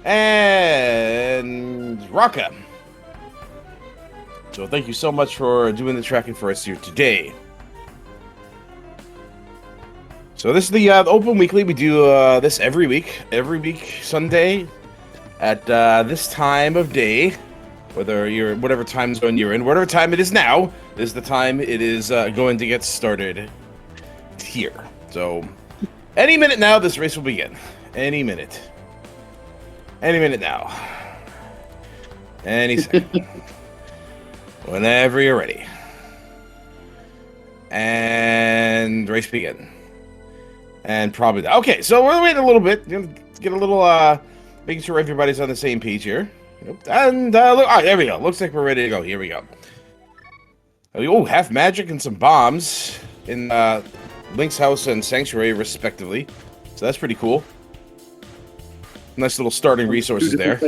and Raka. So thank you so much for doing the tracking for us here today. So this is the Open Weekly. We do this every week Sunday at this time of day. Whether you're whatever time zone you're in, whatever time it is now, is the time it is going to get started here. So any minute now, this race will begin. Any minute now. Any second. Whenever you're ready. And race begin. And probably okay. So we're waiting a little bit. Get a little making sure everybody's on the same page here. And look, all right, there we go. Looks like we're ready to go. Here we go. Oh, half magic and some bombs in Link's house and Sanctuary, respectively. So that's pretty cool. Nice little starting resources there.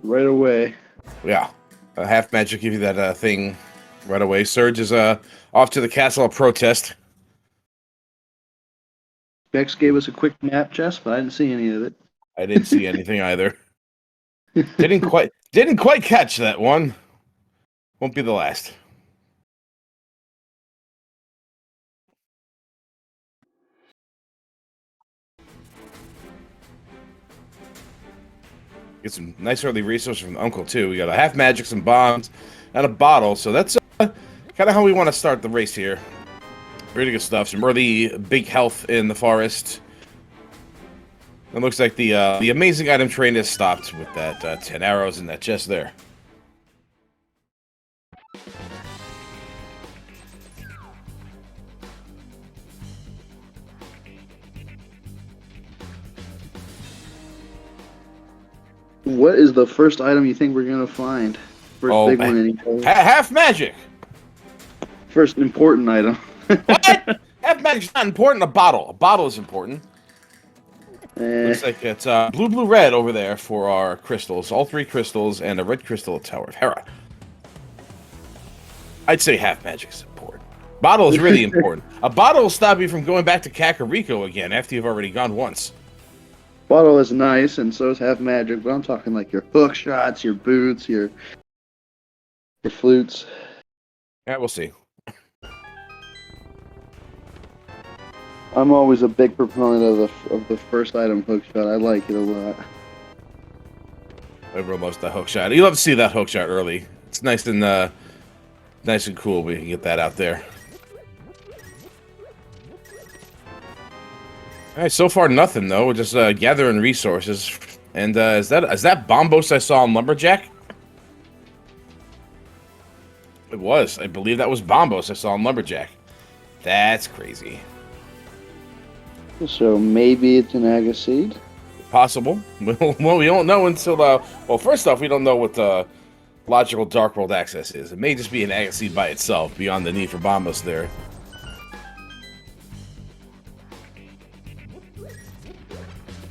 Right away. Yeah, half magic give you that thing right away. Surge is off to the Castle of Protest. Bex gave us a quick map, Jess, but I didn't see any of it. I didn't see anything either. Didn't quite catch that one. Won't be the last. Get some nice early resources from Uncle too. We got a half magic, some bombs, and a bottle. So that's kind of how we want to start the race here. Really good stuff. Some early big health in the forest. It looks like the amazing item train has stopped with that 10 arrows in that chest there. What is the first item you think we're gonna find? First big one anyway. Half magic. First important item. What? Half magic's not important. A bottle. A bottle is important. Looks like it's blue, red over there for our crystals. All 3 crystals and a red crystal at Tower of Hera. I'd say half magic is important. Bottle is really important. A bottle will stop you from going back to Kakariko again after you've already gone once. Bottle is nice, and so is half magic, but I'm talking like your hook shots, your boots, your flutes. Yeah, we'll see. I'm always a big proponent of the first item hook shot. I like it a lot. Everyone loves that hook shot. You love to see that hook shot early. It's nice and cool. We can get that out there. All right, so far nothing though. We're just gathering resources. And is that Bombos I saw on Lumberjack? It was. I believe that was Bombos I saw on Lumberjack. That's crazy. So maybe it's an Aga seed? Possible. Well, we don't know until well, first off, we don't know what the logical Dark World access is. It may just be an Aga seed by itself, beyond the need for Bombos there.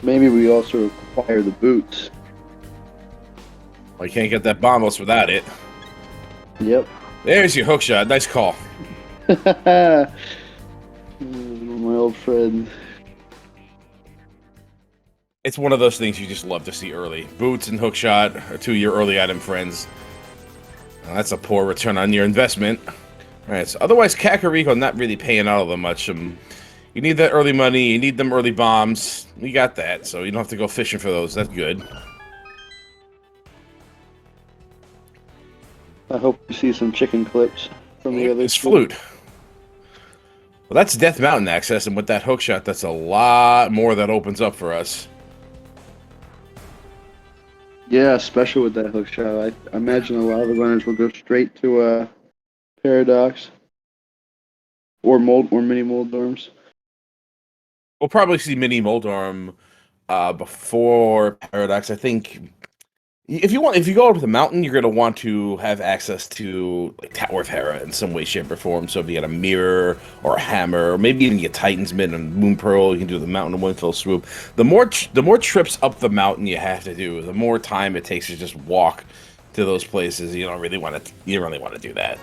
Maybe we also acquire the boots. Well, you can't get that Bombos without it. Yep. There's your hook shot. Nice call. My old friend. It's one of those things you just love to see early. Boots and hookshot are 2 of your early item friends. Well, that's a poor return on your investment. Alright, so otherwise Kakariko not really paying out all that much. You need that early money, you need them early bombs. We got that, so you don't have to go fishing for those. That's good. I hope you see some chicken clips from the other. It's flute. Well, that's Death Mountain access, and with that hookshot, that's a lot more that opens up for us. Yeah, especially with that hook shot. I imagine a lot of the runners will go straight to Paradox or mini Moldorms. We'll probably see mini Moldorm before Paradox. I think if you go up to the mountain, you're gonna want to have access to like Tower of Hera in some way, shape, or form. So if you get a mirror or a hammer, or maybe even get Titan's Mid and Moon Pearl, you can do the mountain in one fell swoop. The more trips up the mountain you have to do, the more time it takes to just walk to those places. You don't really want to do that.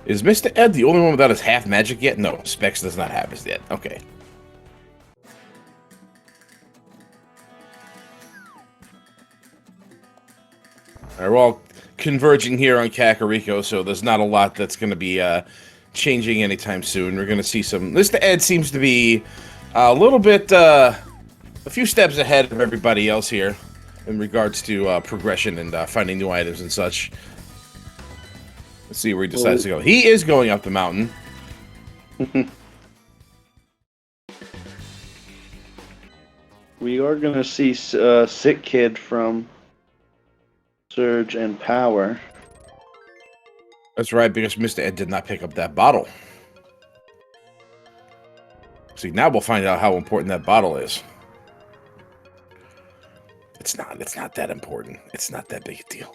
Is Mr. Ed the only one without his half magic yet? No, Specs does not have his yet. Okay. All right, we're all converging here on Kakariko, so there's not a lot that's going to be changing anytime soon. We're going to see some... Mr. Ed seems to be a little bit... a few steps ahead of everybody else here in regards to progression and finding new items and such. Let's see where he decides to go. He is going up the mountain. We are going to see Sick Kid from Surge and Power. That's right, because Mr. Ed did not pick up that bottle. See, now we'll find out how important that bottle is. It's not that important. It's not that big a deal.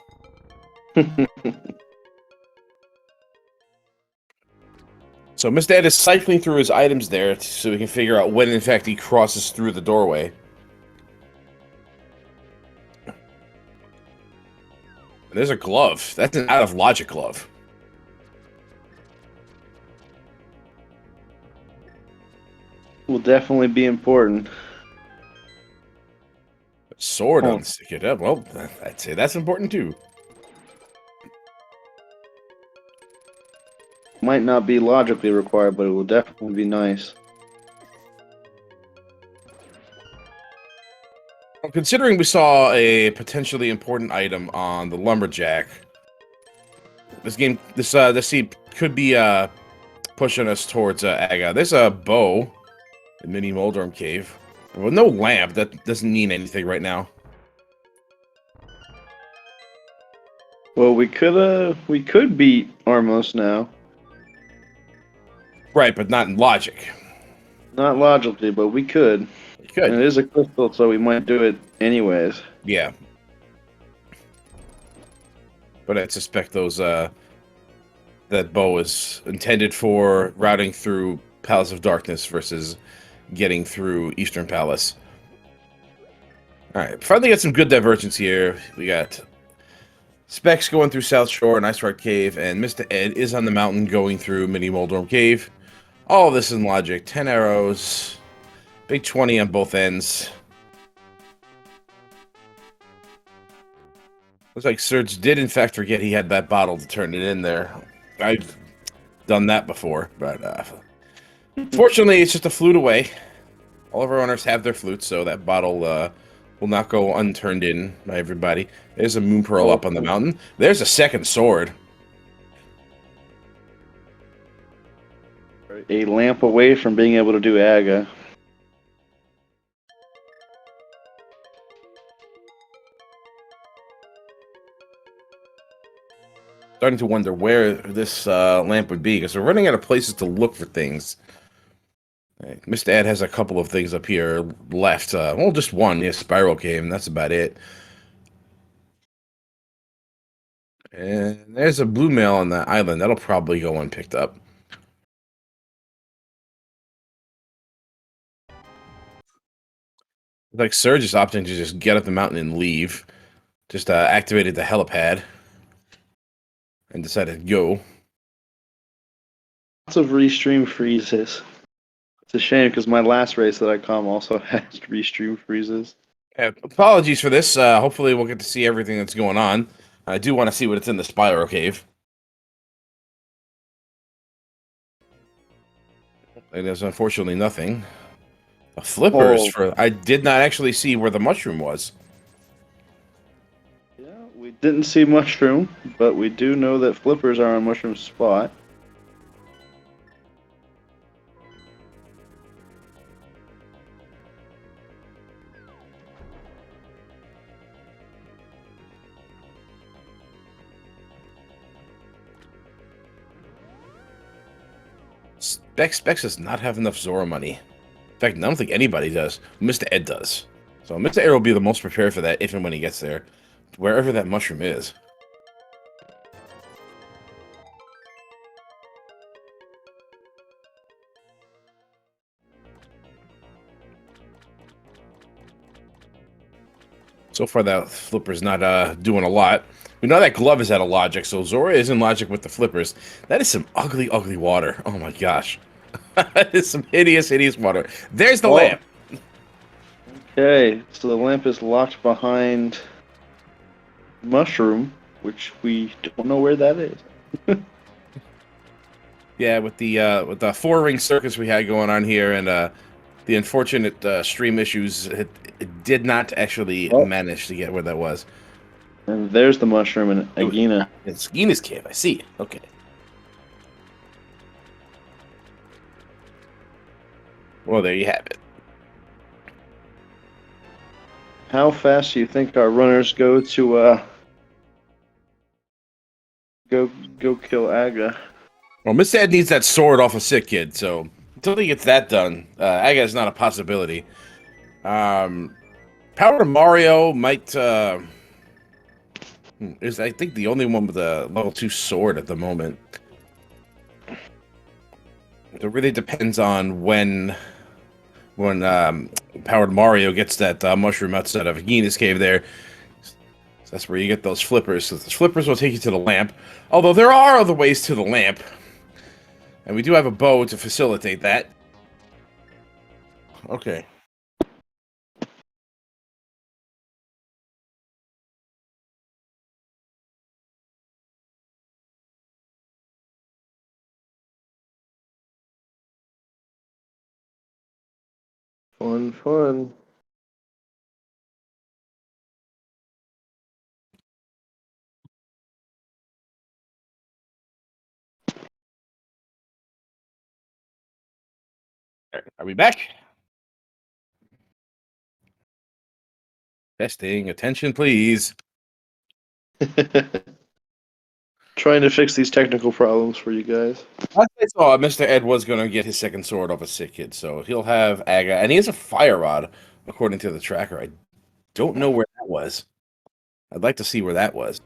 So Mr. Ed is cycling through his items there so we can figure out when, in fact, he crosses through the doorway. And there's a glove. That's an out-of-logic glove. Will definitely be important. Sword on stick it up. Well, I'd say that's important, too. Might not be logically required, but it will definitely be nice. Well, considering we saw a potentially important item on the lumberjack, this seed could be pushing us towards Aga. There's a bow in Mini Moldorm Cave. Well, no lamp. That doesn't mean anything right now. Well, we could beat Armos now. Right, but not in logic. Not logically, but we could. You could. And it is a crystal, so we might do it anyways. Yeah. But I suspect those that bow is intended for routing through Palace of Darkness versus getting through Eastern Palace. Alright, finally got some good divergence here. We got Specs going through South Shore and Ice Rock Cave, and Mr. Ed is on the mountain going through Mini Moldorm Cave. All of this in logic. 10 arrows. Big 20 on both ends. Looks like Surge did in fact forget he had that bottle to turn it in there. I've done that before, but fortunately it's just a flute away. All of our owners have their flutes, so that bottle will not go unturned in by everybody. There's a moon pearl up on the mountain. There's a second sword. A lamp away from being able to do Aga. Starting to wonder where this lamp would be, because we're running out of places to look for things. Right. Mr. Ed has a couple of things up here left. Well, just one. Yeah, Spiral Cave, and that's about it. And there's a blue mail on the island. That'll probably go unpicked up. Like Surge is opting to just get up the mountain and leave. Just activated the helipad and decided to go. Lots of restream freezes. It's a shame because my last race that I come also has restream freezes. Apologies for this. Hopefully we'll get to see everything that's going on. I do want to see what's in the Spiral Cave. And there's unfortunately nothing. Flippers for... I did not actually see where the mushroom was. Yeah, we didn't see mushroom, but we do know that flippers are on mushroom spot. Specs does not have enough Zora money. In fact, I don't think anybody does. Mr. Ed does. So Mr. Ed will be the most prepared for that if and when he gets there. Wherever that mushroom is. So far, that flipper's not doing a lot. We know that glove is out of logic, so Zora is in logic with the flippers. That is some ugly, ugly water. Oh my gosh. That is some hideous, hideous water. There's the lamp. Okay, so the lamp is locked behind mushroom, which we don't know where that is. Yeah, with the 4-ring circus we had going on here, and the unfortunate stream issues, it did not actually manage to get where that was. And there's the mushroom and Agahnim. It's Gina's cave. I see. Okay. Well, there you have it. How fast do you think our runners go to go kill Aga? Well, Miss Ed needs that sword off a sick kid, so until he gets that done, Aga is not a possibility. Power to Mario might is, I think, the only one with a level 2 sword at the moment. It really depends on when Powered Mario gets that mushroom outside of Gina's cave there. So that's where you get those flippers. So those flippers will take you to the lamp. Although there are other ways to the lamp. And we do have a bow to facilitate that. Okay. Fun, fun. Are we back? Testing. Attention, please. Trying to fix these technical problems for you guys. I thought Mr. Ed was going to get his second sword off a sick kid, so he'll have Aga. And he has a fire rod, according to the tracker. I don't know where that was. I'd like to see where that was.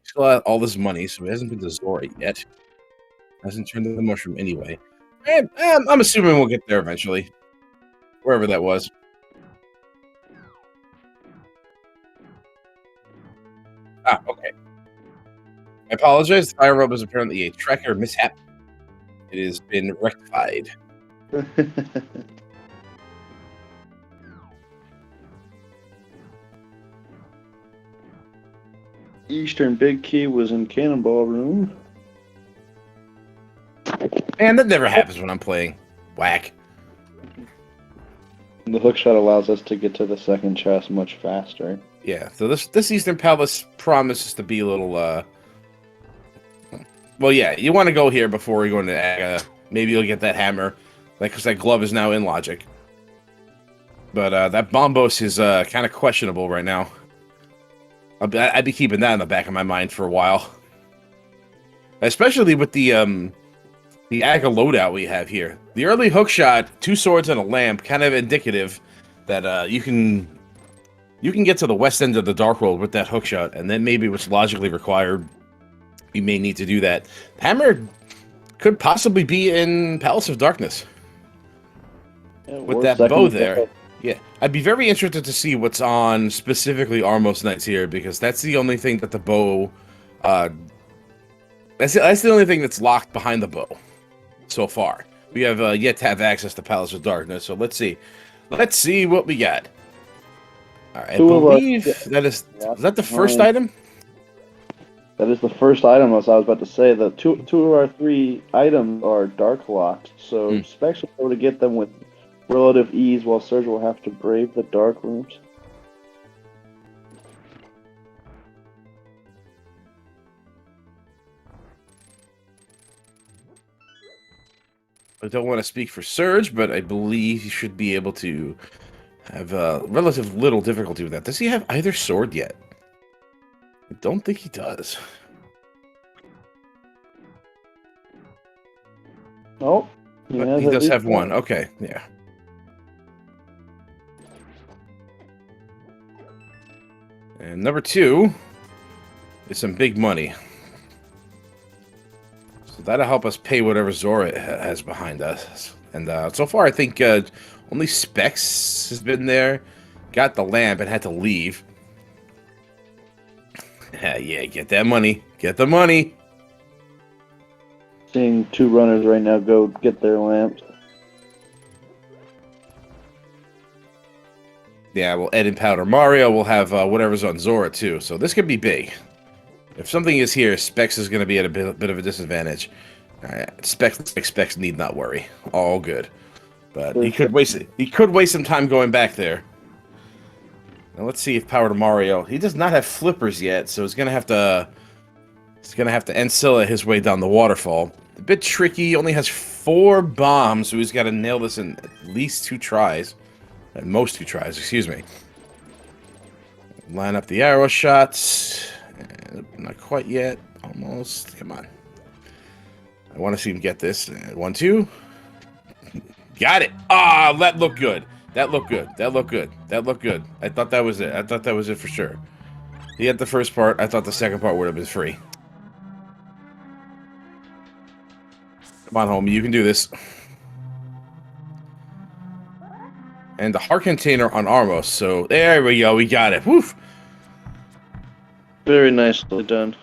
Still has all this money, so he hasn't been to Zora yet. Hasn't turned into the mushroom anyway. And I'm assuming we'll get there eventually. Wherever that was. Ah, okay. I apologize. The fire rub was apparently a tracker mishap. It has been rectified. Eastern Big Key was in Cannonball Room. Man, that never happens when I'm playing. Whack. The hookshot allows us to get to the second chest much faster. Yeah, so this Eastern Palace promises to be a little, well, yeah, you want to go here before you go into Aga. Maybe you'll get that hammer, because that glove is now in logic. But that Bombos is kind of questionable right now. I'd be keeping that in the back of my mind for a while. Especially with the Aga loadout we have here. The early hookshot, 2 swords and a lamp, kind of indicative that you can get to the west end of the Dark World with that hookshot, and then maybe what's logically required, you may need to do that. Hammer could possibly be in Palace of Darkness. Yeah, with that bow there. Yeah, I'd be very interested to see what's on specifically Armos Knights here, because that's the only thing that the bow, that's the only thing that's locked behind the bow so far. We have yet to have access to Palace of Darkness, so let's see. Let's see what we got. All right, I believe that is that the first item? That is the first item, as I was about to say. The two of our 3 items are dark locked, so Specs will be able to get them with relative ease, while Surge will have to brave the dark rooms. I don't want to speak for Surge, but I believe he should be able to have relative little difficulty with that. Does he have either sword yet? I don't think he does. Oh, he does have one. Okay, yeah. And number 2 is some big money. So that'll help us pay whatever Zora has behind us. And so far, I think only Specs has been there, got the lamp, and had to leave. Yeah, get that money. Get the money. Seeing two runners right now go get their lamps. Yeah, well, Ed and Powder Mario will have whatever's on Zora, too. So this could be big. If something is here, Specs is going to be at a bit of a disadvantage. All right, Specs need not worry. All good. But he could waste some time going back there. Now let's see if Powder Mario... He does not have flippers yet, so he's going to have to... He's going to have to Ancilla his way down the waterfall. A bit tricky. Only has 4 bombs, so he's got to nail this in at least 2 tries. At most 2 tries, excuse me. Line up the arrow shots. Not quite yet. Almost. Come on. I want to see him get this. 1, 2. Got it. Ah, that looked good. That looked good. That looked good. That looked good. I thought that was it. I thought that was it for sure. He had the first part. I thought the second part would have been free. Come on, homie. You can do this. And the heart container on Armos. So there we go. We got it. Woof. Very nicely done.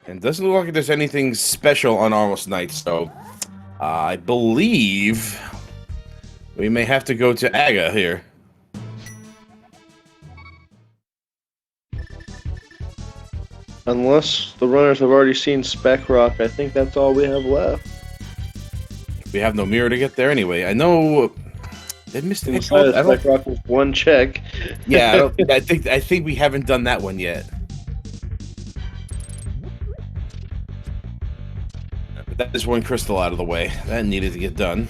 And doesn't look like there's anything special on Armos Knight. So I believe we may have to go to Aga here. Unless the runners have already seen Spec Rock, I think that's all we have left. We have no mirror to get there anyway. I know they missed any Spec Rock was 1 check. Yeah, I think we haven't done that one yet. But that is 1 crystal out of the way. That needed to get done.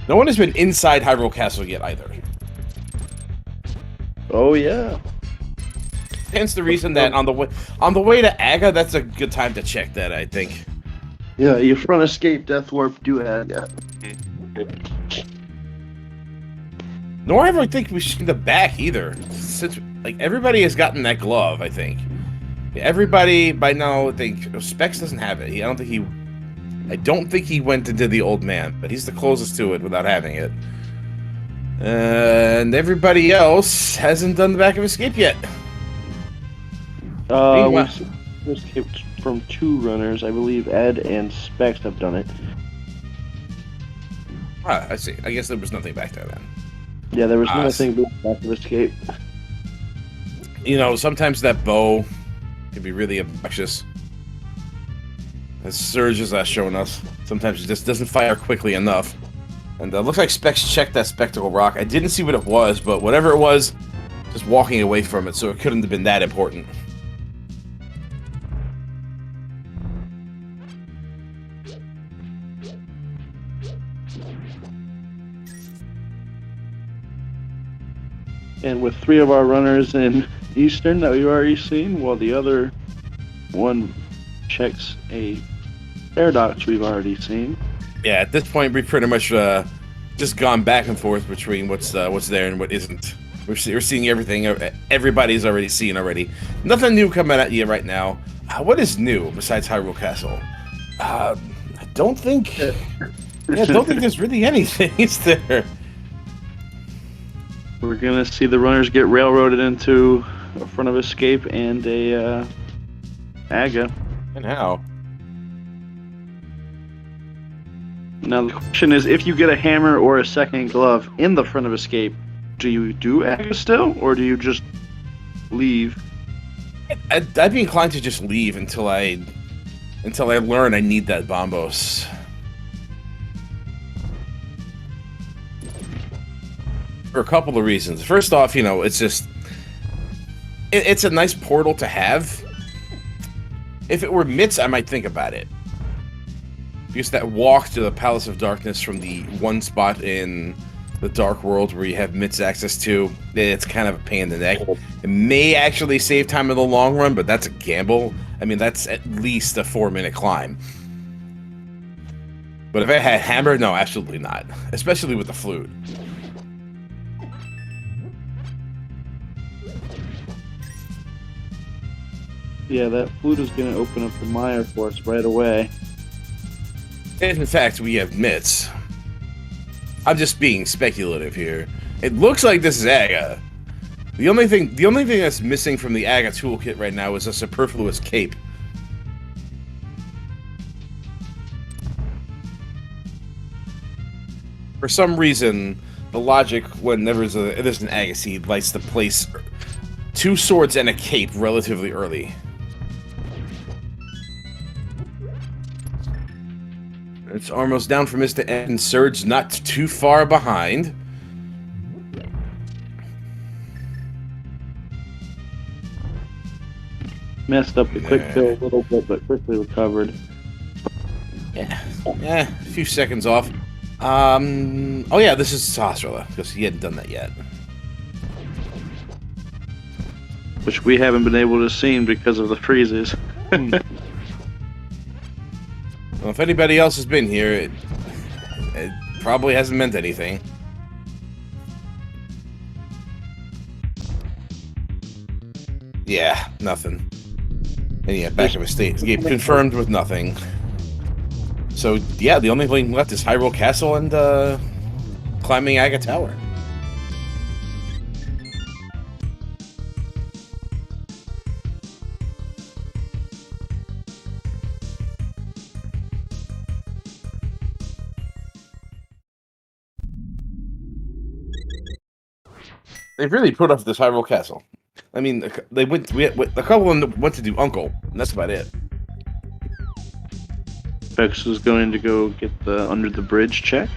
No one has been inside Hyrule Castle yet either. Oh yeah. Hence the reason that on the way to Aga, that's a good time to check that, I think. Yeah, you front escape Death Warp do Aga. Nor have I think we've seen the back either. Since like everybody has gotten that glove, I think. Yeah, everybody by now I think Specs doesn't have it. I don't think he went and did the old man, but he's the closest to it without having it. And everybody else hasn't done the back of escape yet. We've escaped from 2 runners. I believe Ed and Specs have done it. Ah, I see. I guess there was nothing back there then. Yeah, there was nothing but back of escape. You know, sometimes that bow can be really obnoxious. As Surge has shown us, sometimes it just doesn't fire quickly enough. And looks like Specs checked that Spectacle Rock. I didn't see what it was, but whatever it was, just walking away from it, so it couldn't have been that important. And with 3 of our runners in Eastern that we've already seen, while the other one checks a Paradox we've already seen. Yeah, at this point, we've pretty much just gone back and forth between what's there and what isn't. We're seeing everything. Everybody's already seen already. Nothing new coming at you right now. What is new besides Hyrule Castle? I don't think. Yeah, I don't think there's really anything. Is there? We're gonna see the runners get railroaded into a front of escape and a Aga. And how? Now the question is, if you get a hammer or a second glove in the front of escape, do you do Aga still, or do you just leave? I'd be inclined to just leave until I learn I need that Bombos. For a couple of reasons. First off, you know, it's just it's a nice portal to have. If it were Mitz, I might think about it. Because that walk to the Palace of Darkness from the one spot in the Dark World where you have Mitz access to, it's kind of a pain in the neck. It may actually save time in the long run, but that's a gamble. I mean, that's at least a 4-minute climb. But if I had Hammer, no, absolutely not. Especially with the flute. Yeah, that flute is going to open up the mire for us right away. And in fact, we have Mitz. I'm just being speculative here. It looks like this is Aga. The only thing that's missing from the Aga toolkit right now is a superfluous cape. For some reason, the logic whenever there's an Aga seed likes to place 2 swords and a cape relatively early. It's almost down for Mr. Ed, and Surge not too far behind. Messed up the quick kill a little bit, but quickly recovered. Yeah, a few seconds off. Oh yeah, this is Sahasrara, because he hadn't done that yet. Which we haven't been able to see because of the freezes. Well, if anybody else has been here, it probably hasn't meant anything. Yeah, nothing. And yeah, back of a state confirmed with nothing. So yeah, the only thing left is Hyrule Castle and climbing Aga Tower. They've really put up this Hyrule Castle. I mean, they went. A couple of them went to do Uncle, and that's about it. Vex is going to go get the under the bridge check.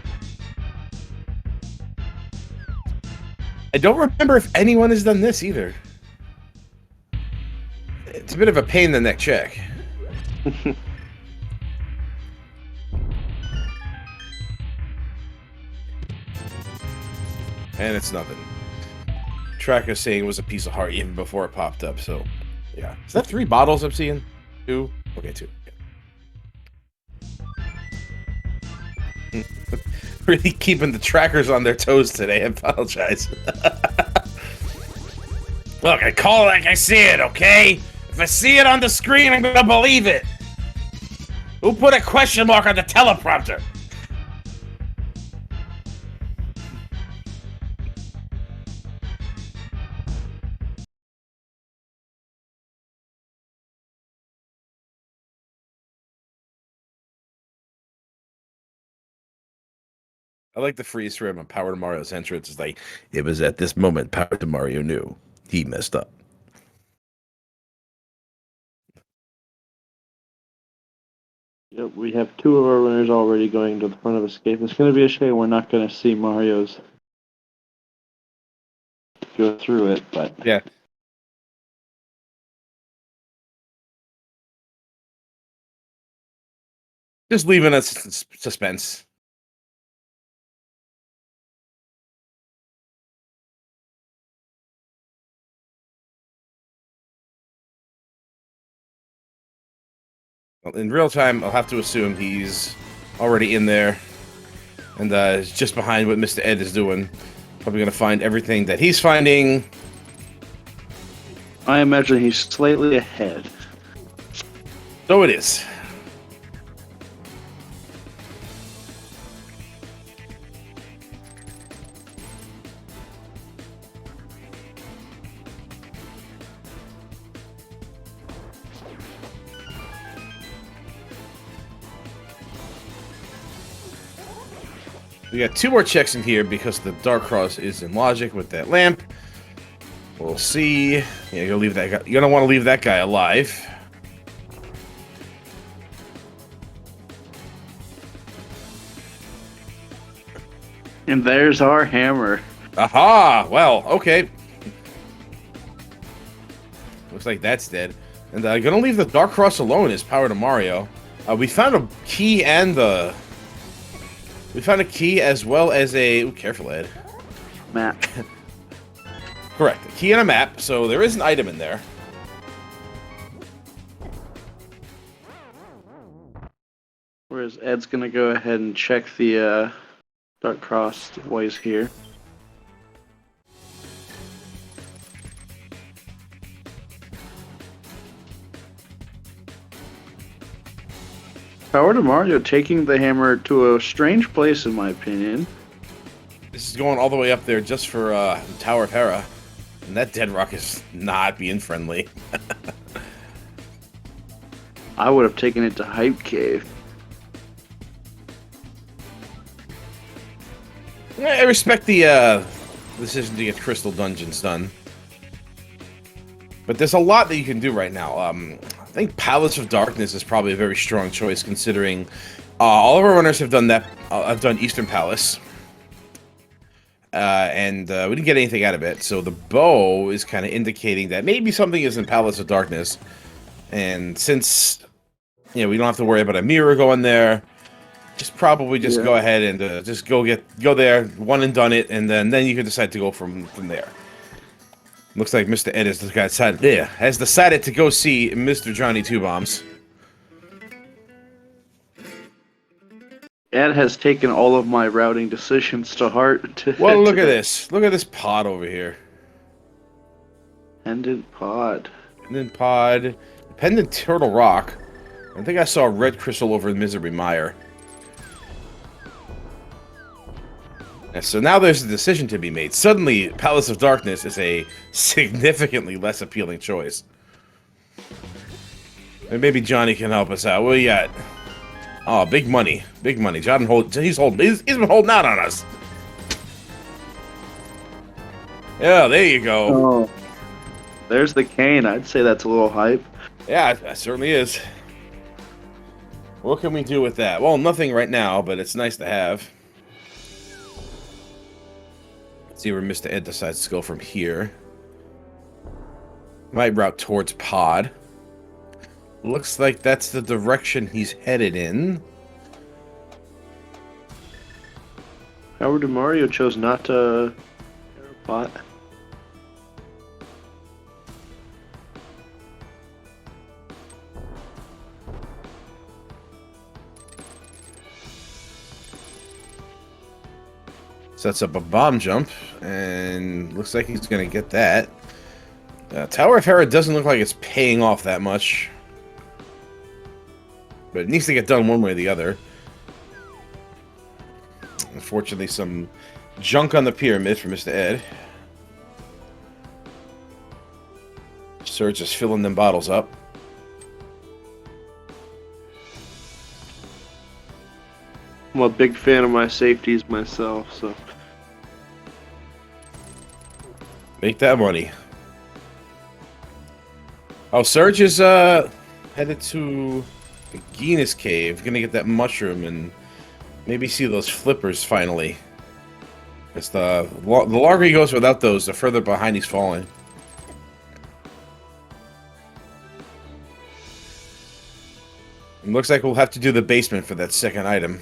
I don't remember if anyone has done this either. It's a bit of a pain in the neck check. And it's nothing. Tracker saying it was a piece of heart even before it popped up, so yeah. Is that 3 bottles I'm seeing? 2? Okay, 2. Okay. Really keeping the trackers on their toes today, I apologize. Look, I call it like I see it, okay? If I see it on the screen, I'm gonna believe it. Who put a question mark on the teleprompter? I like the freeze frame on Power to Mario's entrance. It's like, it was at this moment Power to Mario knew he messed up. Yep, we have 2 of our runners already going to the front of Escape. It's going to be a shame we're not going to see Mario's go through it, but yeah. Just leaving us suspense. Well, in real time, I'll have to assume he's already in there and is just behind what Mr. Ed is doing. Probably going to find everything that he's finding. I imagine he's slightly ahead. So it is. We got 2 more checks in here because the Dark Cross is in logic with that lamp. We'll see. Yeah, you're gonna leave that guy. You're gonna want to leave that guy alive. And there's our hammer. Aha! Well, okay. Looks like that's dead. And gonna leave the Dark Cross alone as Power to Mario. We found a key and the. We found a key as well as a... Ooh, careful, Ed. Map. Correct. A key and a map, so there is an item in there. Whereas Ed's going to go ahead and check the Dark Cross while he's here. Power to Mario taking the hammer to a strange place, in my opinion. This is going all the way up there just for Tower of Hera. And that dead rock is not being friendly. I would have taken it to Hype Cave. I respect the decision to get Crystal Dungeons done. But there's a lot that you can do right now. I think Palace of Darkness is probably a very strong choice, considering all of our runners have done that. I've done Eastern Palace. And we didn't get anything out of it, so the bow is kind of indicating that maybe something is in Palace of Darkness. And since, you know, we don't have to worry about a mirror going there, just probably go ahead and just go there, one and done it, and then you can decide to go from there. Looks like Mr. Ed has decided to go see Mr. Johnny Two Bombs. Ed has taken all of my routing decisions to heart. Well, look at this. Look at this pod over here. Pendant pod. Pendant pod. Pendant Turtle Rock. I think I saw a red crystal over in Misery Mire. And so now there's a decision to be made. Suddenly, Palace of Darkness is a significantly less appealing choice. And maybe Johnny can help us out. What do you got? Oh, big money. Big money. He's been holding out on us. Yeah, there you go. Oh, there's the cane. I'd say that's a little hype. Yeah, that certainly is. What can we do with that? Well, nothing right now, but it's nice to have. Let's see where Mr. Ed decides to go from here. Might route towards Pod. Looks like that's the direction he's headed in. Howard and Mario chose not to pot. Sets up a bomb jump, and looks like he's going to get that. Tower of Hera doesn't look like it's paying off that much. But it needs to get done one way or the other. Unfortunately, some junk on the pyramid for Mr. Ed. Surge is filling them bottles up. I'm a big fan of my safeties myself, so. Make that money. Oh, Surge is headed to the Guinness Cave. Gonna get that mushroom and maybe see those flippers finally. It's the longer he goes without those, the further behind he's falling. It looks like we'll have to do the basement for that second item.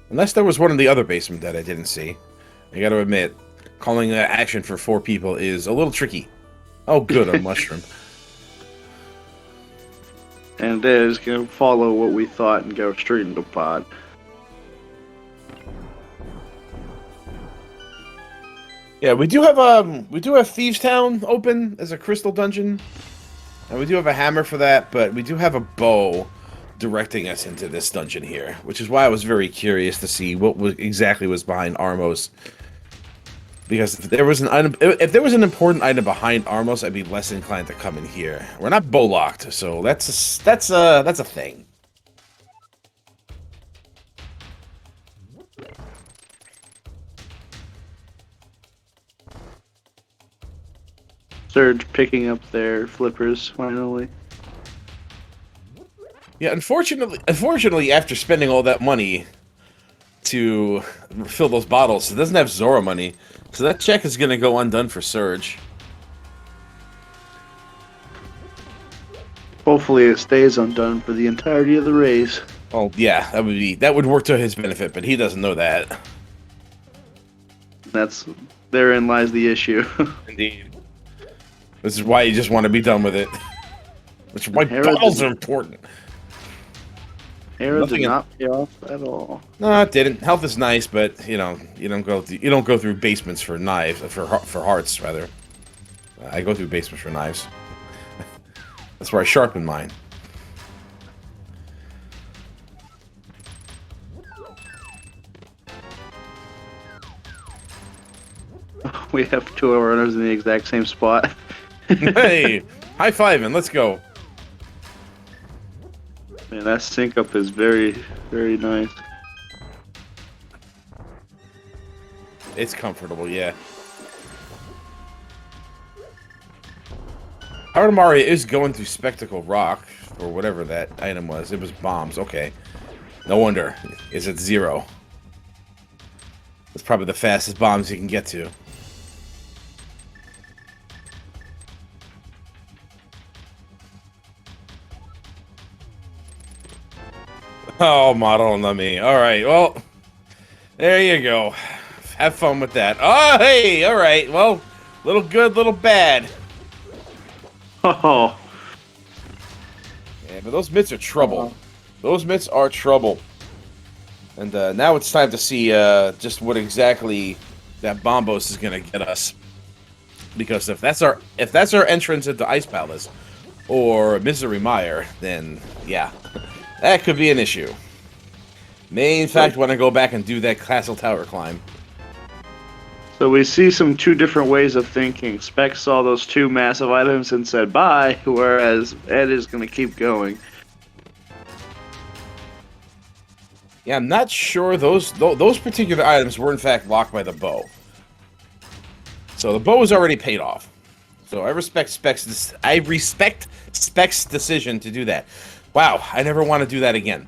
Unless there was one in the other basement that I didn't see. I gotta admit, calling action for 4 people is a little tricky. Oh, good, a mushroom. And Ed is going to follow what we thought and go straight into pod. Yeah, we do have Thieves Town open as a crystal dungeon. And we do have a hammer for that, but we do have a bow directing us into this dungeon here, which is why I was very curious to see what exactly was behind Armos. Because if there was an important item behind Armos, I'd be less inclined to come in here. We're not bow locked, so that's a thing. Surge picking up their flippers finally. Yeah, unfortunately, after spending all that money to fill those bottles, it doesn't have Zora money, so that check is going to go undone for Surge. Hopefully it stays undone for the entirety of the race. Oh yeah, that would work to his benefit, but he doesn't know that. Therein lies the issue. Indeed. This is why you just want to be done with it. Which is why bottles are important. Hera did not pay off at all. No, it didn't. Health is nice, but you don't go through basements for knives for hearts rather. I go through basements for knives. That's where I sharpen mine. We have two runners in the exact same spot. Hey, high fiving. Let's go. Man, that sync up is very, very nice. It's comfortable, yeah. Haramari is going through Spectacle Rock, or whatever that item was. It was bombs, okay. No wonder. Is it 0? It's probably the fastest bombs you can get to. Oh, model, not me. Alright, well, there you go. Have fun with that. Oh, hey, alright. Well, little good, little bad. Oh. Yeah, but those mitts are trouble. Those mitts are trouble. And now it's time to see just what exactly that Bombos is gonna get us. Because if that's our entrance into Ice Palace or Misery Mire, then yeah, that could be an issue. May in fact want to go back and do that castle tower climb. So we see two different ways of thinking. Specs saw those two massive items and said bye, whereas Ed is going to keep going. Yeah, I'm not sure those particular items were in fact locked by the bow. So the bow is already paid off. So I respect Specs' decision to do that. Wow, I never want to do that again.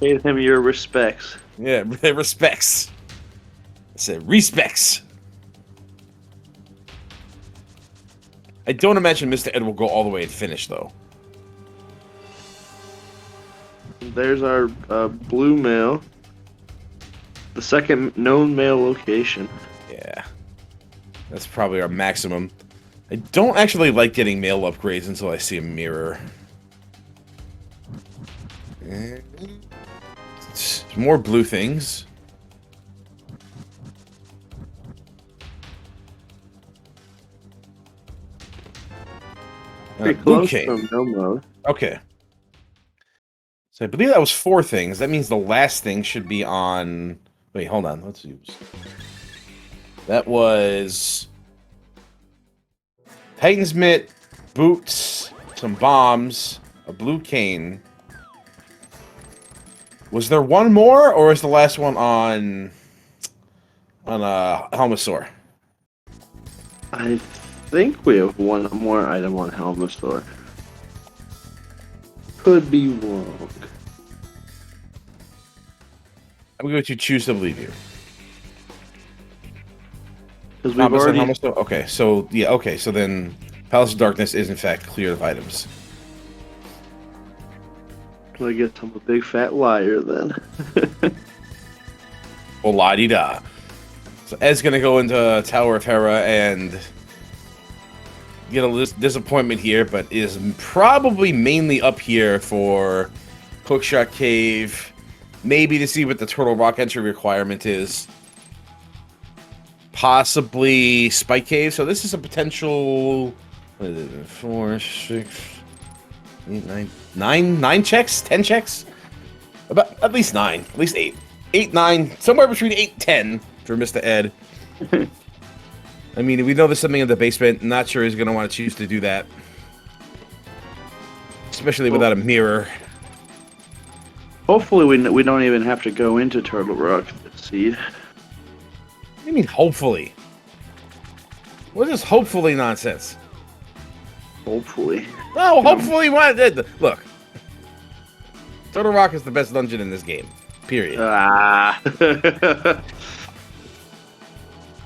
Pay him your respects. Yeah, respects. I said respects. I don't imagine Mr. Ed will go all the way and finish, though. There's our blue mail. The second known mail location. Yeah. That's probably our maximum. I don't actually like getting mail upgrades until I see a mirror. More blue things. Pretty Blue close cane. from no mode. Okay. So I believe that was 4 things. That means the last thing should be on... Wait, hold on. Let's use... That was... Titan's Mitt, boots, some bombs, a blue cane. Was there one more, or is the last one on Helmasaur? I think we have one more item on Helmasaur. Could be wrong. I'm going to choose to believe you. Because we've already... Helmasaur? Okay, so yeah, okay, so then Palace of Darkness is in fact clear of items. I guess I'm a big fat liar then. Well, la-di-da. So Ed's gonna go into Tower of Hera and get a disappointment here, but is probably mainly up here for Hookshot Cave, maybe to see what the Turtle Rock entry requirement is. Possibly Spike Cave, so this is a potential... What is it? 4, 6, 8, 9 checks? 10 checks? About at least 9. At least 8. 8, 9. Somewhere between 8 and 10 for Mr. Ed. I mean, we know there's something in the basement. Not sure he's going to want to choose to do that. Especially without a mirror. Hopefully we don't even have to go into Turtle Rock to see. What do you mean, hopefully? What is this hopefully nonsense? Hopefully. No, hopefully what? Look. Turtle Rock is the best dungeon in this game. Period.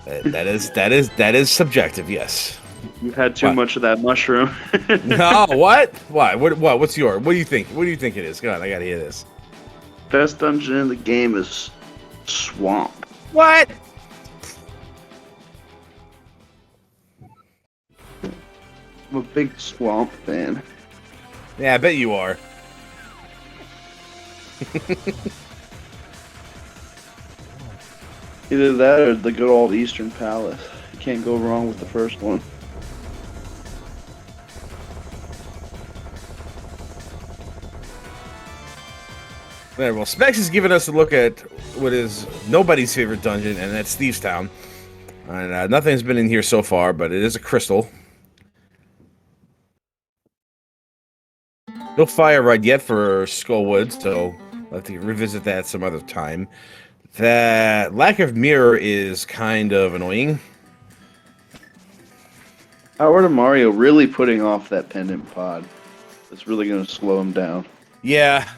That is subjective, yes. You had too much of that mushroom. No, what? Why? What's your? What do you think? What do you think it is? Go on, I gotta hear this. Best dungeon in the game is Swamp. What? I'm a big Swamp fan. Yeah, I bet you are. Either that or the good old Eastern Palace. You can't go wrong with the first one. All right, well, Specs has given us a look at what is nobody's favorite dungeon, and that's Thieves Town. And nothing's been in here so far, but it is a crystal. No fire ride yet for Skullwood, so we'll have to revisit that some other time. That lack of mirror is kind of annoying. Howard and Mario really putting off that pendant pod. It's really going to slow him down. Yeah.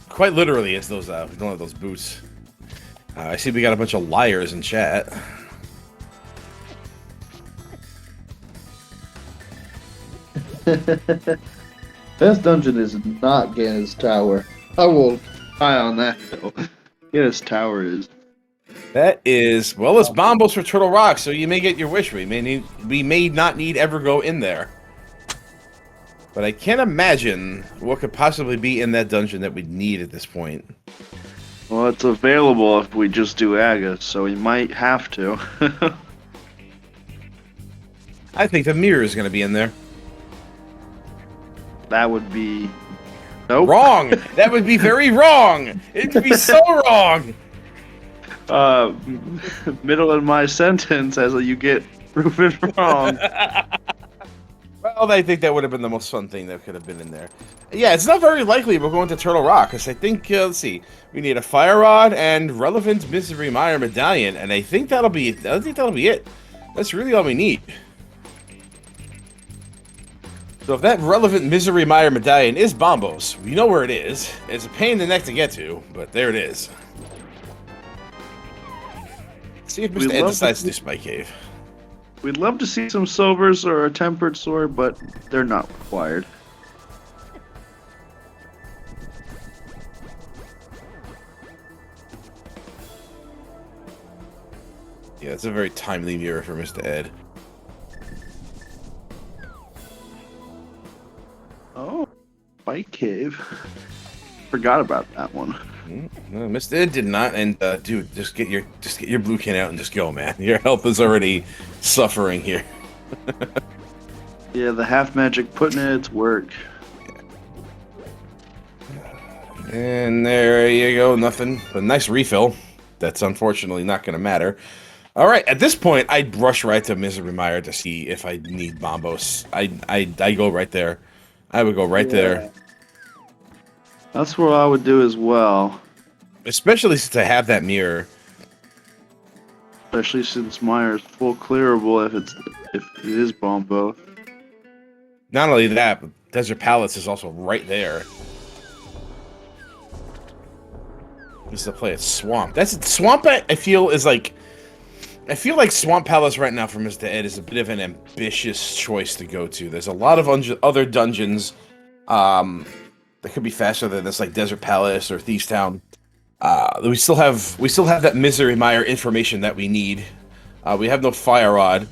Quite literally, it's those, we don't have those boots. I see we got a bunch of liars in chat. Best dungeon is not Ganon's Tower. I will eye on that, though. Ganon's Tower is. That is, well, it's Bombos for Turtle Rock, so you may get your wish. We may not need ever go in there. But I can't imagine what could possibly be in that dungeon that we'd need at this point. Well, it's available if we just do Aga, so we might have to. I think the mirror is going to be in there. That would be... Nope. Wrong! That would be very wrong! It'd be so wrong! Middle of my sentence as you get proven wrong. Well, I think that would have been the most fun thing that could have been in there. Yeah, it's not very likely we're going to Turtle Rock, because I think, let's see, we need a Fire Rod and relevant Misery Mire medallion, and I think that'll be it. That's really all we need. So if that relevant Misery Mire medallion is Bombos, we know where it is. It's a pain in the neck to get to, but there it is. Let's see if Mr. Ed decides to do Spike Cave. We'd love to see some silvers or a tempered sword, but they're not required. Yeah, it's a very timely mirror for Mr. Ed. Oh, Spike Cave. Forgot about that one. No, Mr. Ed did not, and dude, just get your blue can out and just go, man. Your health is already suffering here. Yeah, the half magic putting in its work. And there you go, nothing. But nice refill. That's unfortunately not going to matter. All right, at this point, I'd rush right to Misery Mire to see if I need Bombos. I go right there. I would go right there. That's what I would do as well. Especially since I have that mirror. Especially since Mire's full clearable if it is Bombo. Not only that, but Desert Palace is also right there. This is to play at Swamp. Swamp. I feel is like. I feel like Swamp Palace right now for Mr. Ed is a bit of an ambitious choice to go to. There's a lot of other dungeons that could be faster than this, like Desert Palace or Thieves Town. We still have that Misery Mire information that we need. We have no Fire Rod.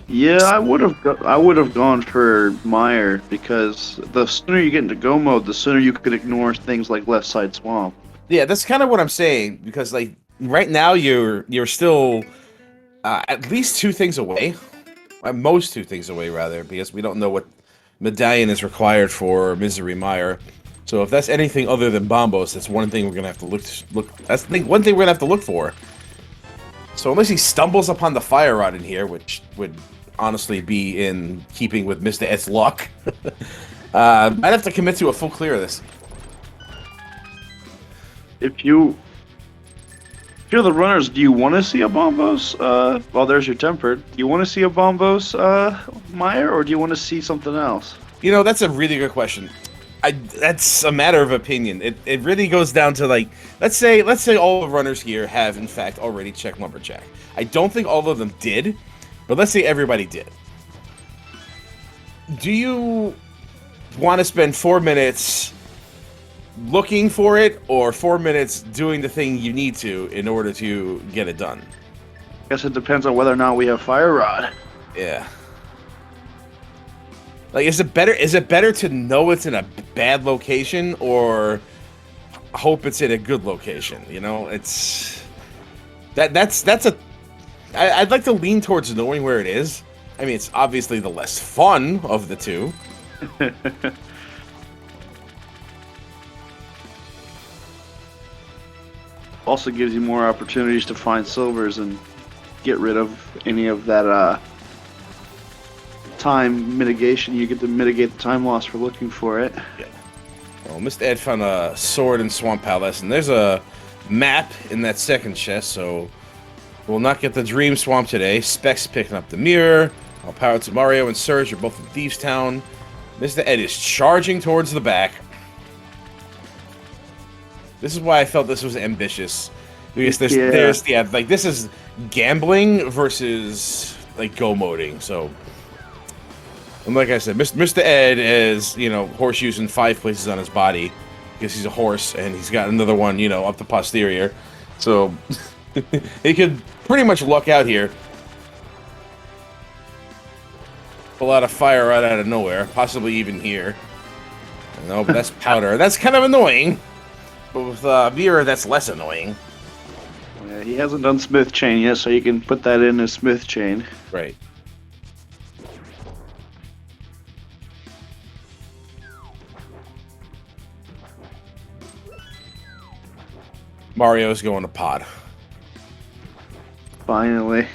Yeah, I would have gone for Mire because the sooner you get into go mode, the sooner you could ignore things like Left Side Swamp. Yeah, that's kind of what I'm saying because like right now you're still at least 2 things away, most 2 things away rather, because we don't know what medallion is required for Misery Mire. So if that's anything other than Bombos, that's one thing we're gonna have to look. That's one thing we're gonna have to look for. So unless he stumbles upon the Fire Rod in here, which would honestly be in keeping with Mr. Ed's luck, I'd have to commit to a full clear of this. If you're the runners, do you want to see a Bombos? Well, there's your tempered. Do you want to see a Bombos Mire, or do you want to see something else? You know, that's a really good question. That's a matter of opinion. It really goes down to like, let's say all the runners here have in fact already checked Lumberjack. I don't think all of them did, but let's say everybody did. Do you want to spend 4 minutes looking for it, or 4 minutes doing the thing you need to in order to get it done? I guess it depends on whether or not we have Fire Rod. Yeah. Like, is it better to know it's in a bad location or hope it's in a good location? You know, it's I'd like to lean towards knowing where it is. I mean, it's obviously the less fun of the two. Also gives you more opportunities to find silvers and get rid of any of that time mitigation. You get to mitigate the time loss for looking for it. Yeah. Well, Mr. Ed found a sword in Swamp Palace, and there's a map in that second chest, so we'll not get the Dream Swamp today. Specs picking up the mirror. All power to Mario and Surge are both in Thieves Town. Mr. Ed is charging towards the back. This is why I felt this was ambitious. Because like this is gambling versus like go moding. So, and like I said, Mr. Ed is, you know, horseshoes in 5 places on his body because he's a horse, and he's got another one, you know, up the posterior. So he could pretty much luck out here. Pull out a fire right out of nowhere, possibly even here. No, but that's powder. That's kind of annoying. But with Vera, that's less annoying. Yeah, he hasn't done Smith Chain yet, so you can put that in as Smith Chain. Right. Mario's going to pod. Finally.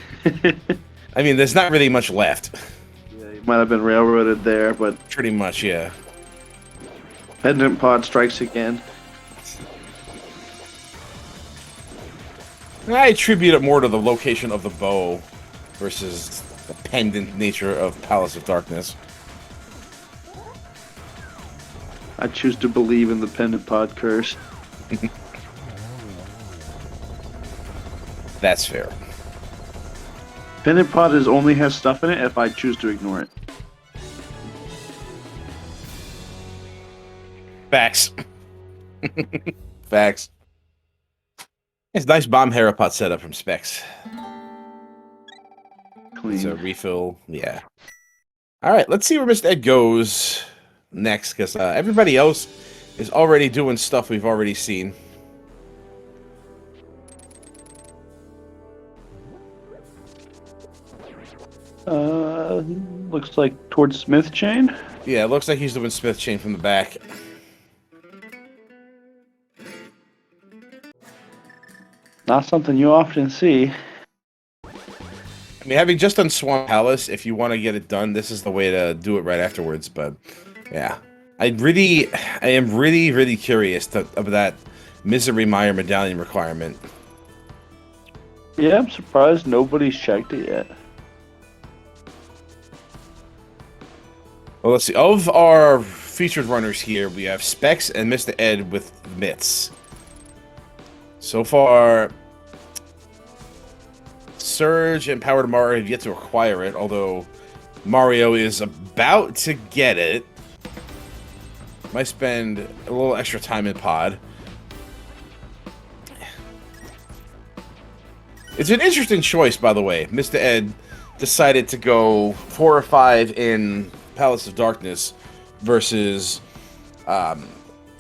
I mean, there's not really much left. Yeah, he might have been railroaded there, but... Pretty much, yeah. Pendant pod strikes again. I attribute it more to the location of the bow versus the pendant nature of Palace of Darkness. I choose to believe in the pendant pod curse. That's fair. Pendant pod only has stuff in it if I choose to ignore it. Facts. Facts. It's a nice bomb Harapot setup from Specs. Clean. It's a refill, yeah. Alright, let's see where Mr. Ed goes next, because everybody else is already doing stuff we've already seen. Looks like towards Smith Chain. Yeah, it looks like he's doing Smith Chain from the back. Not something you often see. I mean, having just done Swamp Palace, if you want to get it done, this is the way to do it right afterwards. But yeah, I am really curious of that Misery Mire medallion requirement. Yeah, I'm surprised nobody's checked it yet. Well, let's see. Of our featured runners here, we have Specs and Mr. Ed with Myths. So far, Surge and Power to Mario have yet to acquire it, although Mario is about to get it. Might spend a little extra time in pod. It's an interesting choice, by the way. Mr. Ed decided to go 4 or 5 in Palace of Darkness versus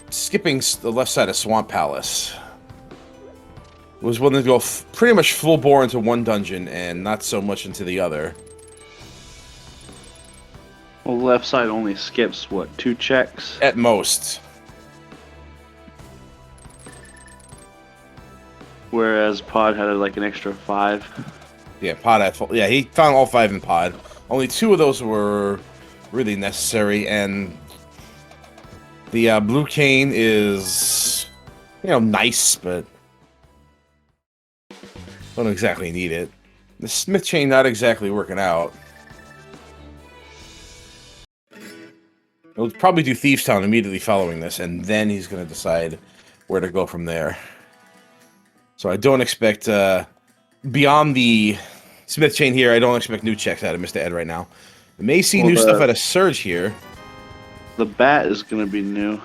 skipping the left side of Swamp Palace. Was willing to go pretty much full bore into one dungeon and not so much into the other. Well, the left side only skips, what, 2 checks? At most. Whereas Pod had like an extra 5. Yeah, Pod had yeah, he found all 5 in Pod. Only 2 of those were really necessary, and the blue cane is, you know, nice, but don't exactly need it. The Smith Chain not exactly working out. He'll probably do Thieves Town immediately following this, and then he's going to decide where to go from there. So I don't expect, beyond the Smith Chain here, I don't expect new checks out of Mr. Ed right now. I may see new stuff out of Surge here. The bat is going to be new.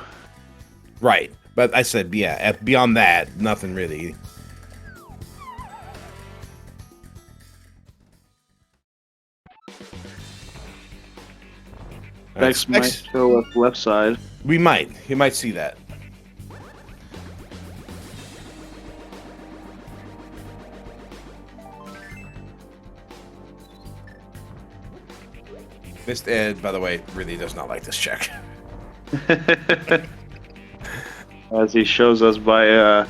Right. But I said, yeah, beyond that, nothing really. Specs might show up left side. We might. You might see that. Mr. Ed, by the way, really does not like this check. As he shows us by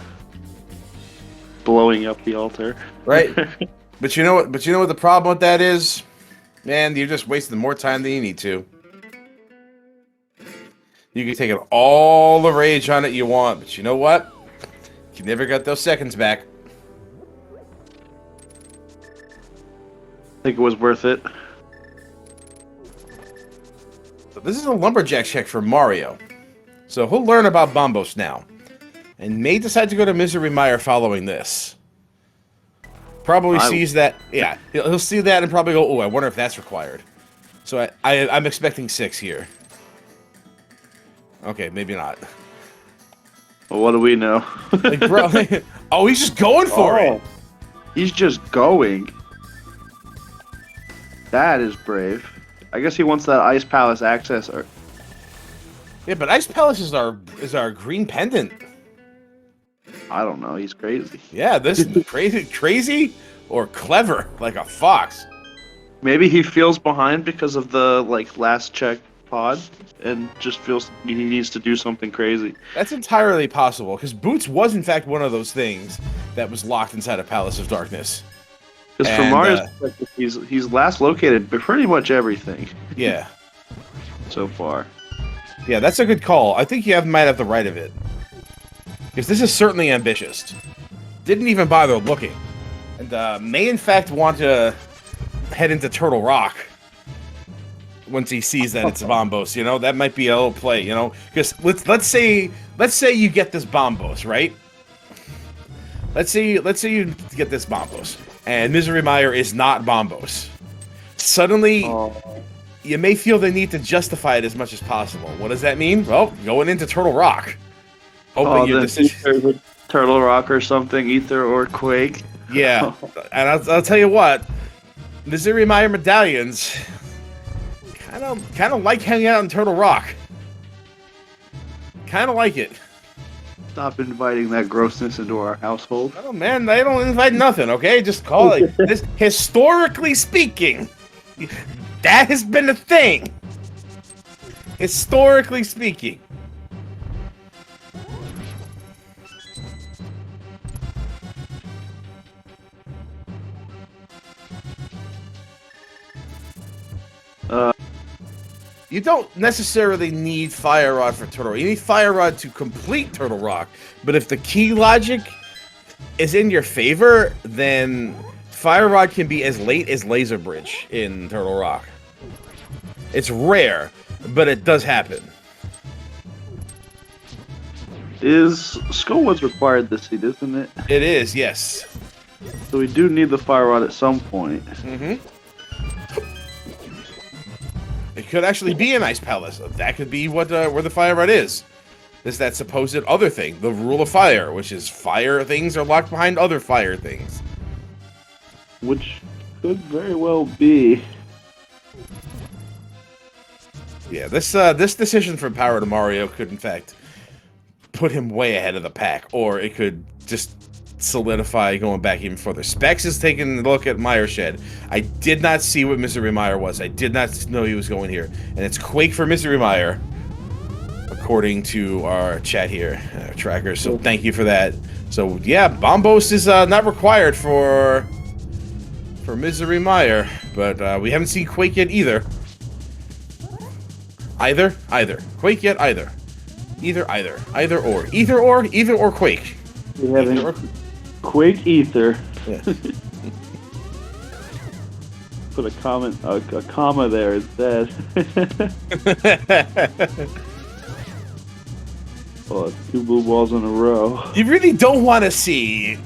blowing up the altar. Right. But you know what? But you know what the problem with that is, man. You're just wasting more time than you need to. You can take all the rage on it you want, but you know what? You never got those seconds back. I think it was worth it. So this is a lumberjack check for Mario. So he'll learn about Bombos now, and may decide to go to Misery Mire following this. Probably sees that. Yeah, he'll see that and probably go, "Oh, I wonder if that's required." So I'm expecting 6 here. Okay, maybe not. Well, what do we know? Like, bro, oh, he's just going for it. He's just going. That is brave. I guess he wants that Ice Palace access. Or... Yeah, but Ice Palace is our green pendant. I don't know. He's crazy. Yeah, this is crazy or clever, like a fox. Maybe he feels behind because of the last check pod, and just feels he needs to do something crazy. That's entirely possible, because Boots was in fact one of those things that was locked inside a Palace of Darkness. Because from Mario's perspective, he's last located pretty much everything. Yeah. So far. Yeah, that's a good call. I think you might have the right of it. Because this is certainly ambitious. Didn't even bother looking. And may in fact want to head into Turtle Rock once he sees that it's Bombos. You know, that might be a little play, you know? Because let's say you get this Bombos, right? Let's say you get this Bombos, and Misery Mire is not Bombos. Suddenly, you may feel the need to justify it as much as possible. What does that mean? Well, going into Turtle Rock. Hoping your decision. Turtle Rock or something, Ether or Quake. Yeah, and I'll tell you what, Misery Mire medallions kind of like hanging out in Turtle Rock. Kind of like it. Stop inviting that grossness into our household. Oh man, they don't invite nothing, okay? Just call it. This, historically speaking, that has been a thing. Historically speaking. You don't necessarily need Fire Rod for Turtle Rock. You need Fire Rod to complete Turtle Rock. But if the key logic is in your favor, then Fire Rod can be as late as Laser Bridge in Turtle Rock. It's rare, but it does happen. Skullwood's required this seed, isn't it? It is, yes. So we do need the Fire Rod at some point. Mm-hmm. It could actually be an Ice Palace. That could be what where the Fire Rod is. Is that supposed other thing, the rule of fire, which is fire things are locked behind other fire things. Which could very well be. Yeah, this decision from Power to Mario could in fact put him way ahead of the pack, or it could just solidify going back even further. Specs is taking a look at Mire Shed. I did not see what Misery Mire was. I did not know he was going here. And it's Quake for Misery Mire, according to our chat here, tracker. So thank you for that. So yeah, Bombos is not required for Misery Mire, but we haven't seen Quake yet either. Either. Quake yet either. Either or Quake. We haven't. Quake Ether. Yeah. Put a comma there instead. Oh, 2 blue balls in a row. You really don't want to see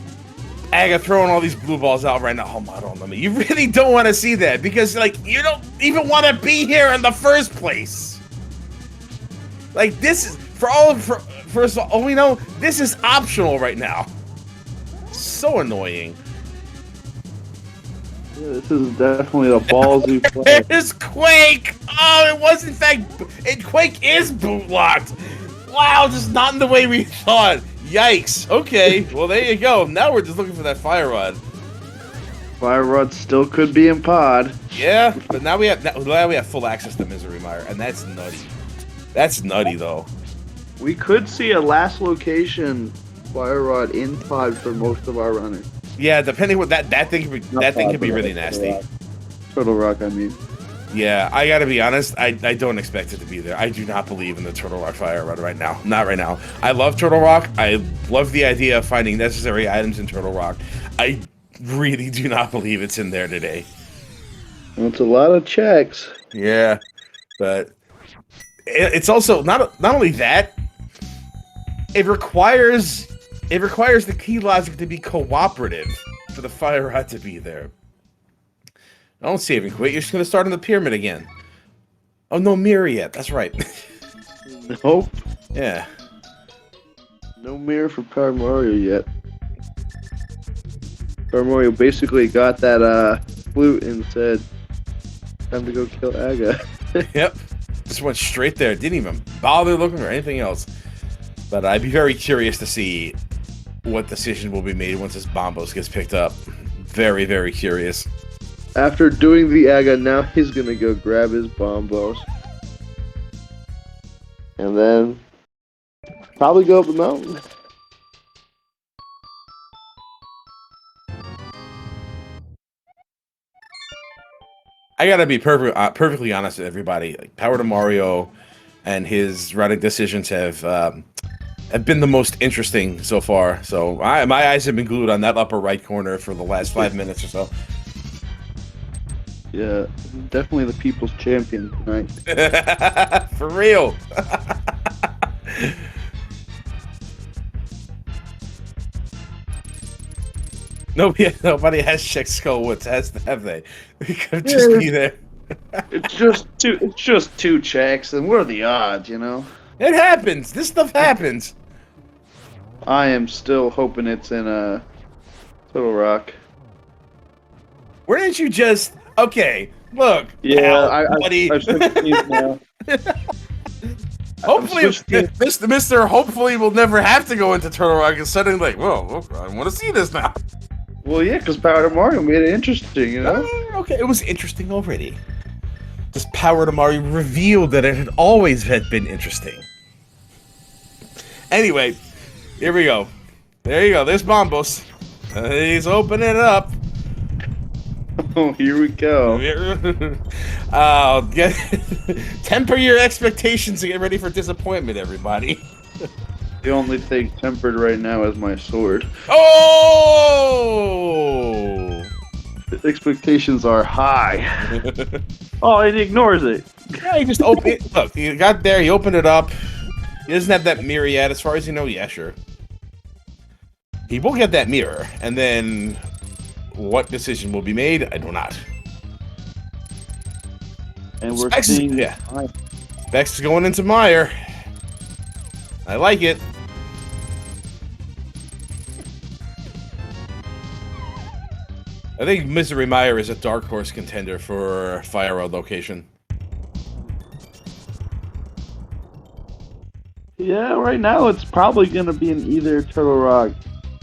Aga throwing all these blue balls out right now. Hold on. You really don't want to see that, because you don't even want to be here in the first place. This is first of all we know, this is optional right now. So annoying. Yeah, this is definitely a ballsy play. There's Quake! Oh, it was in fact... Quake is boot locked! Wow, just not in the way we thought. Yikes. Okay, well there you go. Now we're just looking for that Fire Rod. Fire Rod still could be in pod. Yeah, but now we have full access to Misery Mire, and that's nutty. That's nutty, though. We could see a last location Fire Rod in pod for most of our runners. Yeah, depending what that thing could be really nasty. Turtle Rock, I mean. Yeah, I gotta be honest. I don't expect it to be there. I do not believe in the Turtle Rock Fire Rod right now. Not right now. I love Turtle Rock. I love the idea of finding necessary items in Turtle Rock. I really do not believe it's in there today. Well, it's a lot of checks. Yeah, but it's also not only that. It requires the key logic to be cooperative for the Fire Rod to be there. Don't save and quit. You're just gonna start on the pyramid again. Oh, no mirror yet. That's right. Nope. Yeah. No mirror for Power Mario yet. Power Mario basically got that flute and said, "Time to go kill Aga." Yep. Just went straight there. Didn't even bother looking or anything else. But I'd be very curious to see what decision will be made once this Bombos gets picked up. Very, very curious. After doing the Aga, now he's gonna go grab his Bombos. And then probably go up the mountain. I gotta be perfectly honest with everybody. Like, Power to Mario and his routing decisions have been the most interesting so far. So my eyes have been glued on that upper right corner for the last 5 minutes or so. Yeah, definitely the people's champion tonight. For real. Nobody has checked Skull Woods, have they? They could just be there. It's just two checks, and what are the odds, you know? It happens. This stuff happens. I am still hoping it's in Turtle Rock. Where did you just? Okay, look. Yeah, I've switched teams now. Hopefully, Mr. Hopefully will never have to go into Turtle Rock and suddenly like, well, I want to see this now. Well, yeah, because Power to Mario made it interesting, you know? Okay, it was interesting already. Just Power to Mario revealed that it had always been interesting. Anyway, here we go. There you go. There's Bombos. He's opening it up. Oh, here we go. Temper your expectations and get ready for disappointment, everybody. The only thing tempered right now is my sword. Oh! The expectations are high. Oh, it ignores it. Yeah, he just opened it. Look, he got there, he opened it up. He doesn't have that mirror yet, as far as you know. Yeah, sure. He will get that mirror, and then what decision will be made, I do not. And we're Specs, seeing... yeah. Specs is going into Meyer. I like it. I think Misery Meyer is a dark horse contender for Fire Road location. Yeah, right now it's probably going to be in either Turtle Rock,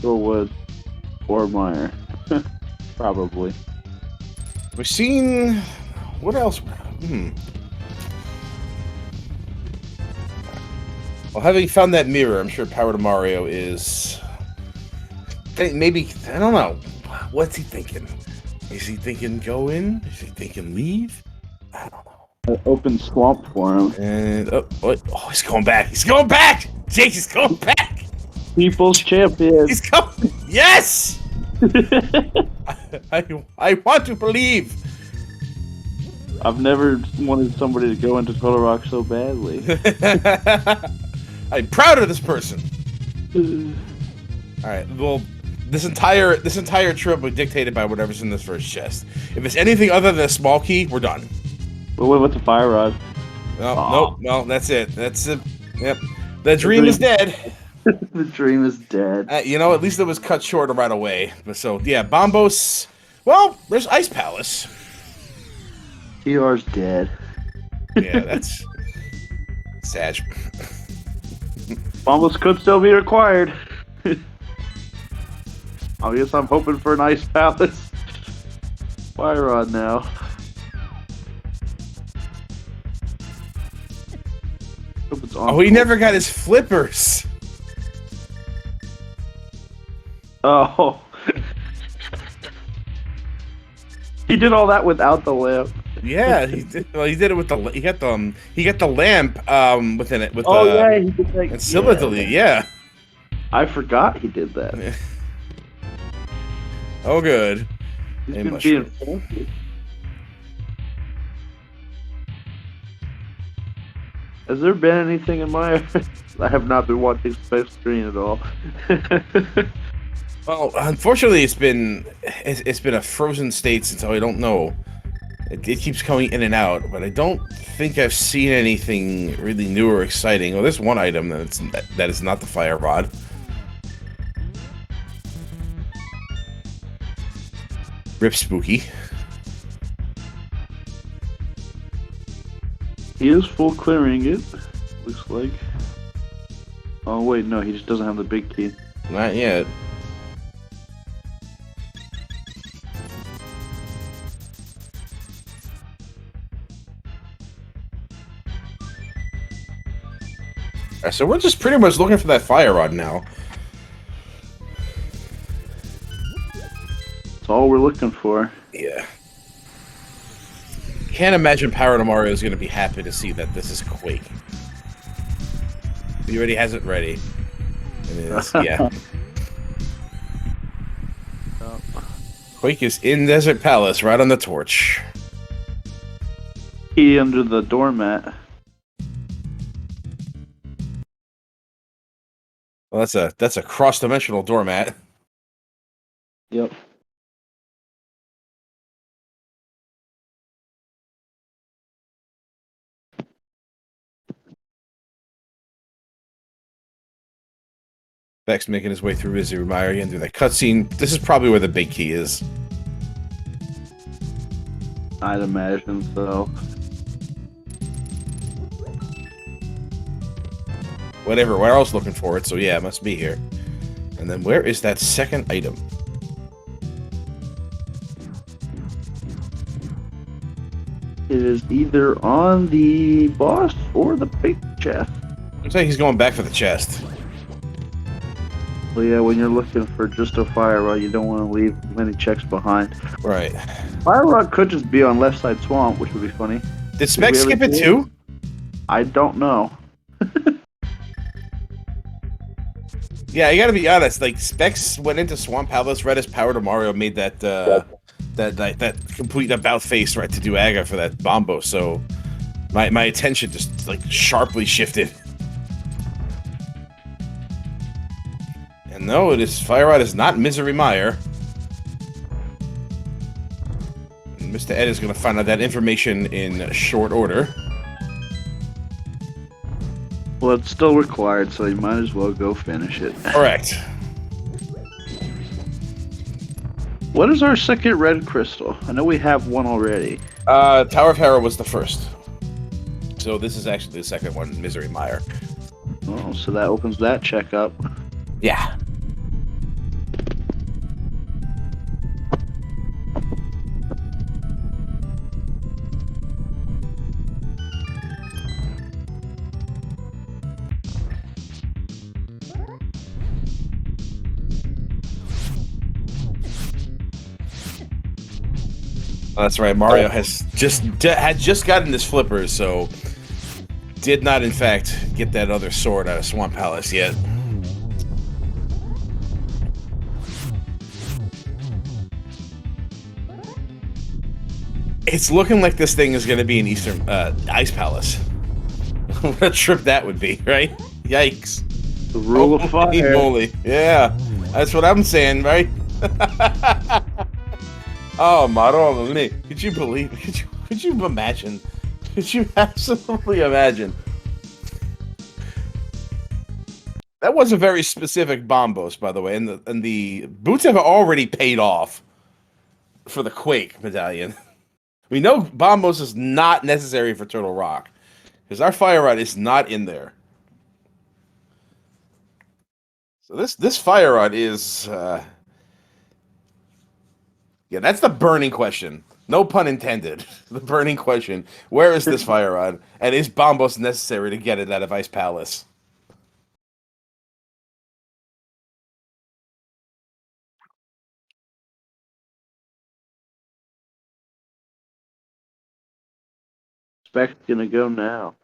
Wood, or Meyer. Probably. We've seen... What else? Well, having found that mirror, I'm sure Power to Mario is... Maybe... I don't know. What's he thinking? Is he thinking go in? Is he thinking leave? I don't know. An open swamp for him. And... Oh, he's going back. He's going back! Jake is going back! People's champion. He's coming! Yes! I want to believe. I've never wanted somebody to go into Turtle Rock so badly. I'm proud of this person. All right. Well, this entire trip was dictated by whatever's in this first chest. If it's anything other than a small key, we're done. Well, what's a fire rod? No, that's it. That's it. Yep. The dream is dead. The dream is dead. At least it was cut short right away. But so, yeah, Bombos. Well, there's Ice Palace. TR's dead. Yeah, that's sad. Bombos could still be required. I guess I'm hoping for an Ice Palace. Fire rod now. Oh, he never got his flippers. Oh, he did all that without the lamp. Yeah, he did. Well, he did it with the. He got the lamp within it with Oh yeah, he did that. and Scylla delete. Yeah. I forgot he did that. Oh, good. He's A been mushroom. being fancy. Has there been anything in my? I have not been watching Space Screen at all. Well, unfortunately, it's been a frozen state since I don't know. It keeps coming in and out, but I don't think I've seen anything really new or exciting. Well, there's one item that is not the fire rod. Rip Spooky. He is full clearing it. Looks like. Oh wait, no, he just doesn't have the big key. Not yet. Alright, so we're just pretty much looking for that fire rod now. That's all we're looking for. Yeah. Can't imagine Power Mario is going to be happy to see that this is Quake. He already has it ready. It is, yeah. Quake is in Desert Palace, right on the torch. Key under the doormat. Well, that's a cross-dimensional doormat. Yep. Beck's making his way through Misery Mire again through that cutscene. This is probably where the big key is. I'd imagine so. Whatever, where else looking for it, so yeah, it must be here. And then where is that second item? It is either on the boss or the big chest. Looks like he's going back for the chest. Well, yeah, when you're looking for just a fire rod, you don't want to leave many checks behind. Right. Fire rod could just be on left side swamp, which would be funny. Did Specs skip it too? I don't know. Yeah, you gotta be honest. Like, Specs went into Swamp Palace, read his Power to Mario, made that complete about face right to do Aga for that Bombos. So my attention just like sharply shifted. And no, it is Fire Rod is not Misery Mire. And Mr. Ed is gonna find out that information in short order. Well, it's still required, so you might as well go finish it. Correct. What is our second red crystal? I know we have one already. Tower of Hera was the first. So this is actually the second one, Misery Mire. Oh, so that opens that check up. Yeah. That's right. Mario has had just gotten his flippers, so did not, in fact, get that other sword out of Swamp Palace yet. It's looking like this thing is going to be in Eastern Ice Palace. What a trip that would be, right? Yikes! The rule of fire. Holy, yeah, that's what I'm saying, right? Oh, Marone, could you believe? Could you imagine? Could you absolutely imagine? That was a very specific Bombos, by the way, and the boots have already paid off for the Quake medallion. We know Bombos is not necessary for Turtle Rock because our Fire Rod is not in there. So this Fire Rod is. Yeah, that's the burning question. No pun intended. The burning question. Where is this Fire Rod? And is Bombos necessary to get it out of Ice Palace? Spec's gonna go now.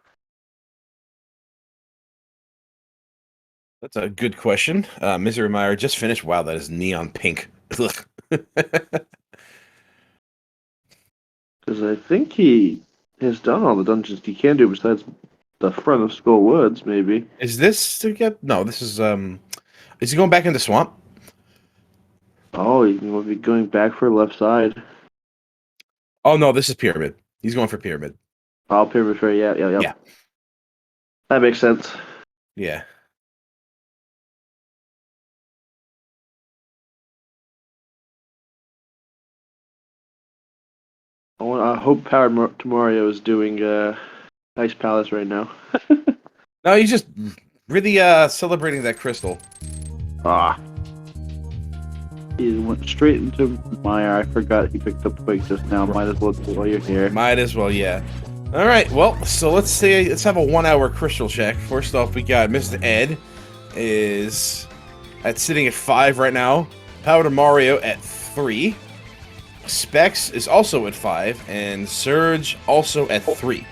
That's a good question. Misery Meyer just finished. Wow, that is neon pink. Ugh. Because I think he has done all the dungeons he can do besides the front of Skull Woods, maybe. Is this to get? No, this is. Is he going back into swamp? Oh, he will be going back for left side. Oh no, this is pyramid. He's going for pyramid. Oh, Pyramid Fair, yeah. Yeah. That makes sense. Yeah. I hope Powered to Mario is doing Ice Palace right now. No, he's just really celebrating that crystal. Ah. He went straight into Maya. I forgot he picked up Quake just now. Might as well do it while you're here. Might as well, yeah. All right, well, so let's have a 1 hour crystal check. First off, we got Mr. Ed is sitting at 5 right now. Powder Mario at 3. Specs is also at 5, and Surge also at 3.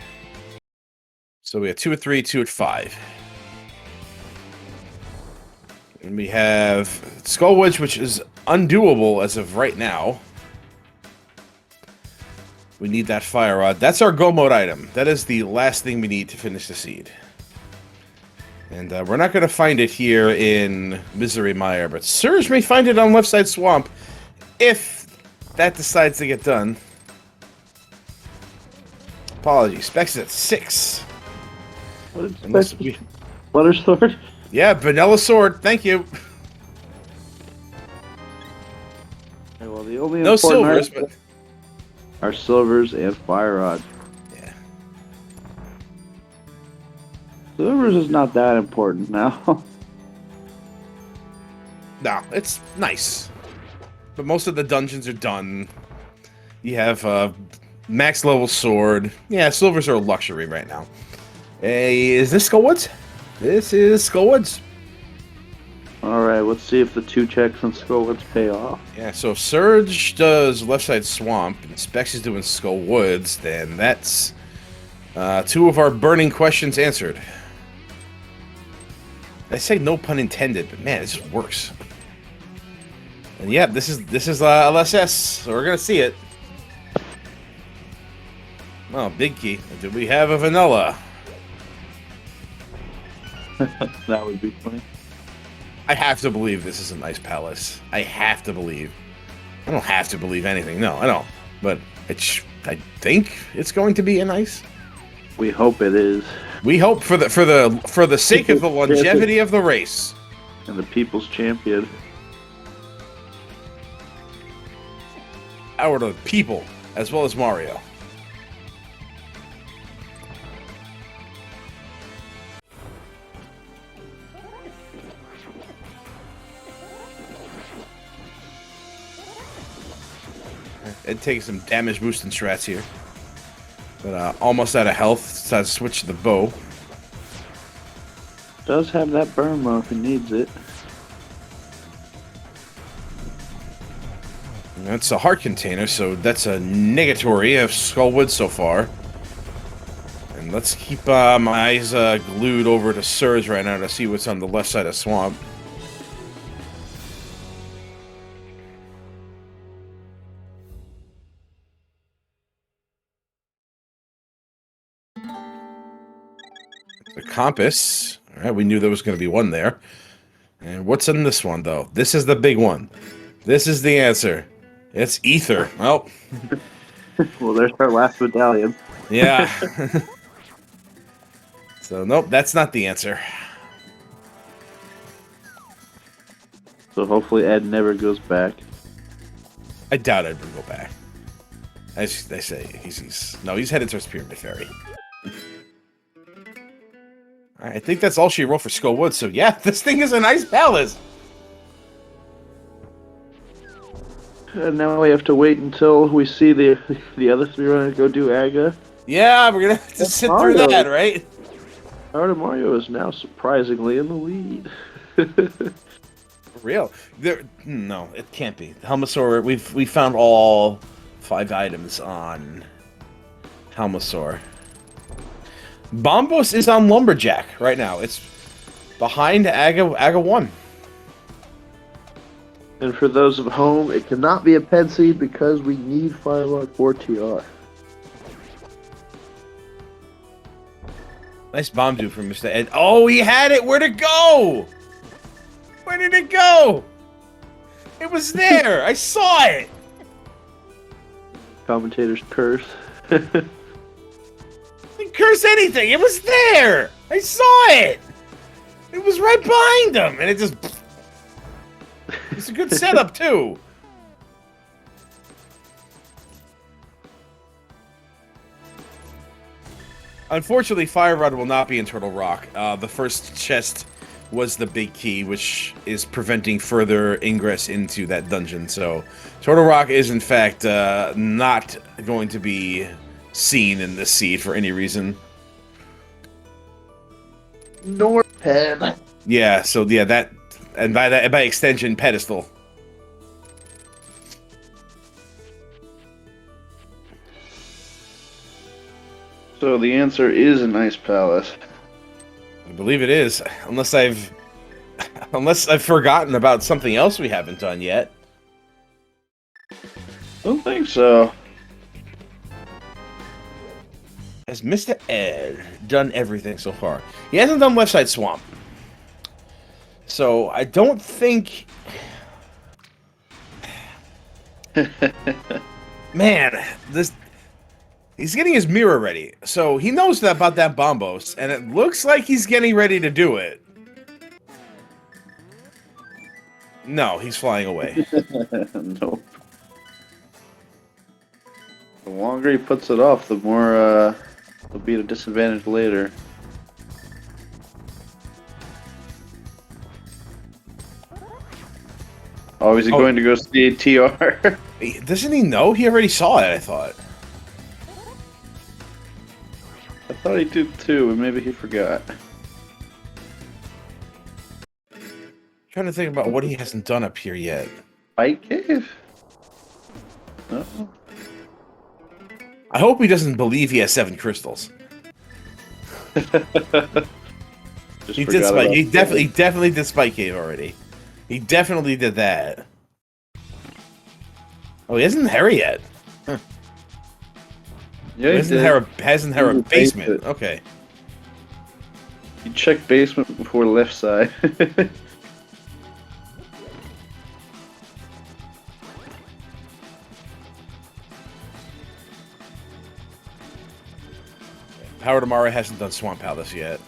So we have 2 at 3, 2 at 5. And we have Skull Wedge, which is undoable as of right now. We need that fire rod. That's our go mode item. That is the last thing we need to finish the seed. And we're not going to find it here in Misery Mire, but Surge may find it on Left Side Swamp if that decides to get done. Apologies. Specs is at 6. What is Specs? Butter Sword? Yeah, Vanilla Sword. Thank you. Okay, well, the only No silvers, but are silvers and fire rod. yeah. Silvers is not that important now. No, it's nice. But most of the dungeons are done. You have max level sword. Yeah, silvers are a luxury right now. Hey, is this Skullwoods? This is Skullwoods. Alright, let's see if the 2 checks on Skullwoods pay off. Yeah, so if Surge does Left Side Swamp and Specs is doing Skullwoods, then that's 2 of our burning questions answered. I say no pun intended, but man, it just works. And yeah, this is LSS, so we're gonna see it. Oh, big key. Do we have a vanilla? That would be funny. I have to believe this is an Ice Palace. I have to believe. I don't have to believe anything. No, I don't. But I think it's going to be an ice. We hope it is. We hope for the sake of the longevity of the race. And the people's champion. Our the people, as well as Mario. It takes some damage boosting strats here. But almost out of health, decides to switch to the bow. Does have that burn low if he needs it. That's a heart container, so that's a negatory of Skullwood so far. And let's keep my eyes glued over to Surge right now to see what's on the left side of Swamp. The compass. Alright, we knew there was going to be one there. And what's in this one, though? This is the big one. This is the answer. It's ether. Well. Well, there's our last medallion. Yeah. So, nope, that's not the answer. So hopefully Ed never goes back. I doubt Ed would go back. As they say, he's headed towards Pyramid Fairy. I think that's all she wrote for Skullwood, so yeah, this thing is a nice palace. And now we have to wait until we see the other 3 runners go do Aga. Yeah, we're gonna have to sit through that, right? Power Mario is now surprisingly in the lead. For real. No, it can't be. Helmasaur, we found all 5 items on Helmasaur. Bombos is on Lumberjack right now. It's behind Aga 1. And for those at home, it cannot be a pet seed because we need Firelord for TR. Nice bomb do from Mr. Ed. Oh, he had it! Where'd it go? Where did it go? It was there! I saw it! Commentator's curse. Didn't curse anything! It was there! I saw it! It was right behind him! And it just... It's a good setup, too. Unfortunately, Fire Rod will not be in Turtle Rock. The first chest was the big key, which is preventing further ingress into that dungeon. So, Turtle Rock is, in fact, not going to be seen in this seed for any reason. Nor pen. Yeah, so, yeah, that... And by extension, Pedestal. So the answer is an ice palace. I believe it is, unless I've forgotten about something else we haven't done yet. Don't think so. Has Mr. Ed done everything so far? He hasn't done Left Side Swamp. So I don't think... Man, this... He's getting his mirror ready. So he knows about that Bombos, and it looks like he's getting ready to do it. No, he's flying away. Nope. The longer he puts it off, the more it'll be at a disadvantage later. Oh, is he going to go see TR? Doesn't he know? He already saw it, I thought. I thought he did too, but maybe he forgot. Trying to think about what he hasn't done up here yet. Fight cave? No. I hope he doesn't believe he has 7 crystals. He did spike. He definitely did Spike Cave already. He definitely did that. Oh, he hasn't Hera yet. Huh. Yeah, hasn't Hera basement. Okay. You check basement before left side. Howard Amara hasn't done Swamp Palace yet.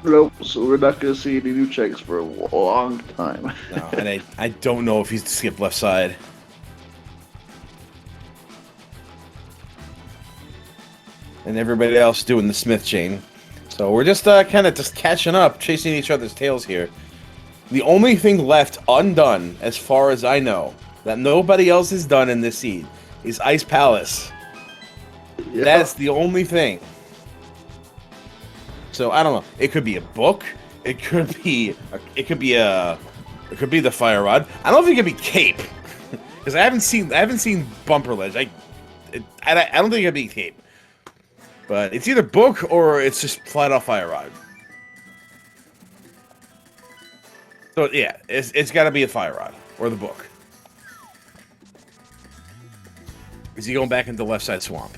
Nope, so we're not going to see any new checks for a long time. No, and I don't know if he's skipped left side. And everybody else doing the Smith chain. So we're just kind of just catching up, chasing each other's tails here. The only thing left undone, as far as I know, that nobody else has done in this seed, is Ice Palace. Yeah. That's the only thing. So I don't know. It could be a book. It could be the Fire Rod. I don't think it could be Cape, because I haven't seen Bumper Ledge. I don't think it'd be Cape. But it's either book or it's just flat off Fire Rod. So yeah, it's got to be a Fire Rod or the book. Is he going back into Left Side Swamp?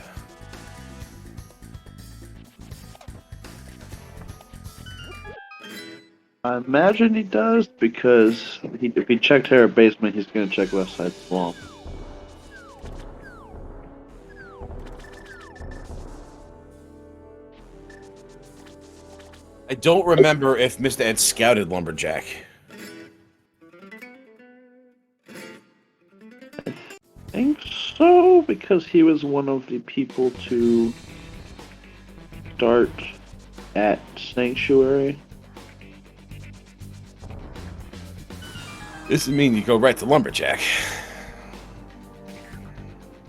I imagine he does, because if he checked Hera basement, he's going to check Left Side Swamp. I don't remember if Mr. Ed scouted Lumberjack. I think so, because he was one of the people to start at Sanctuary. This would mean you go right to Lumberjack.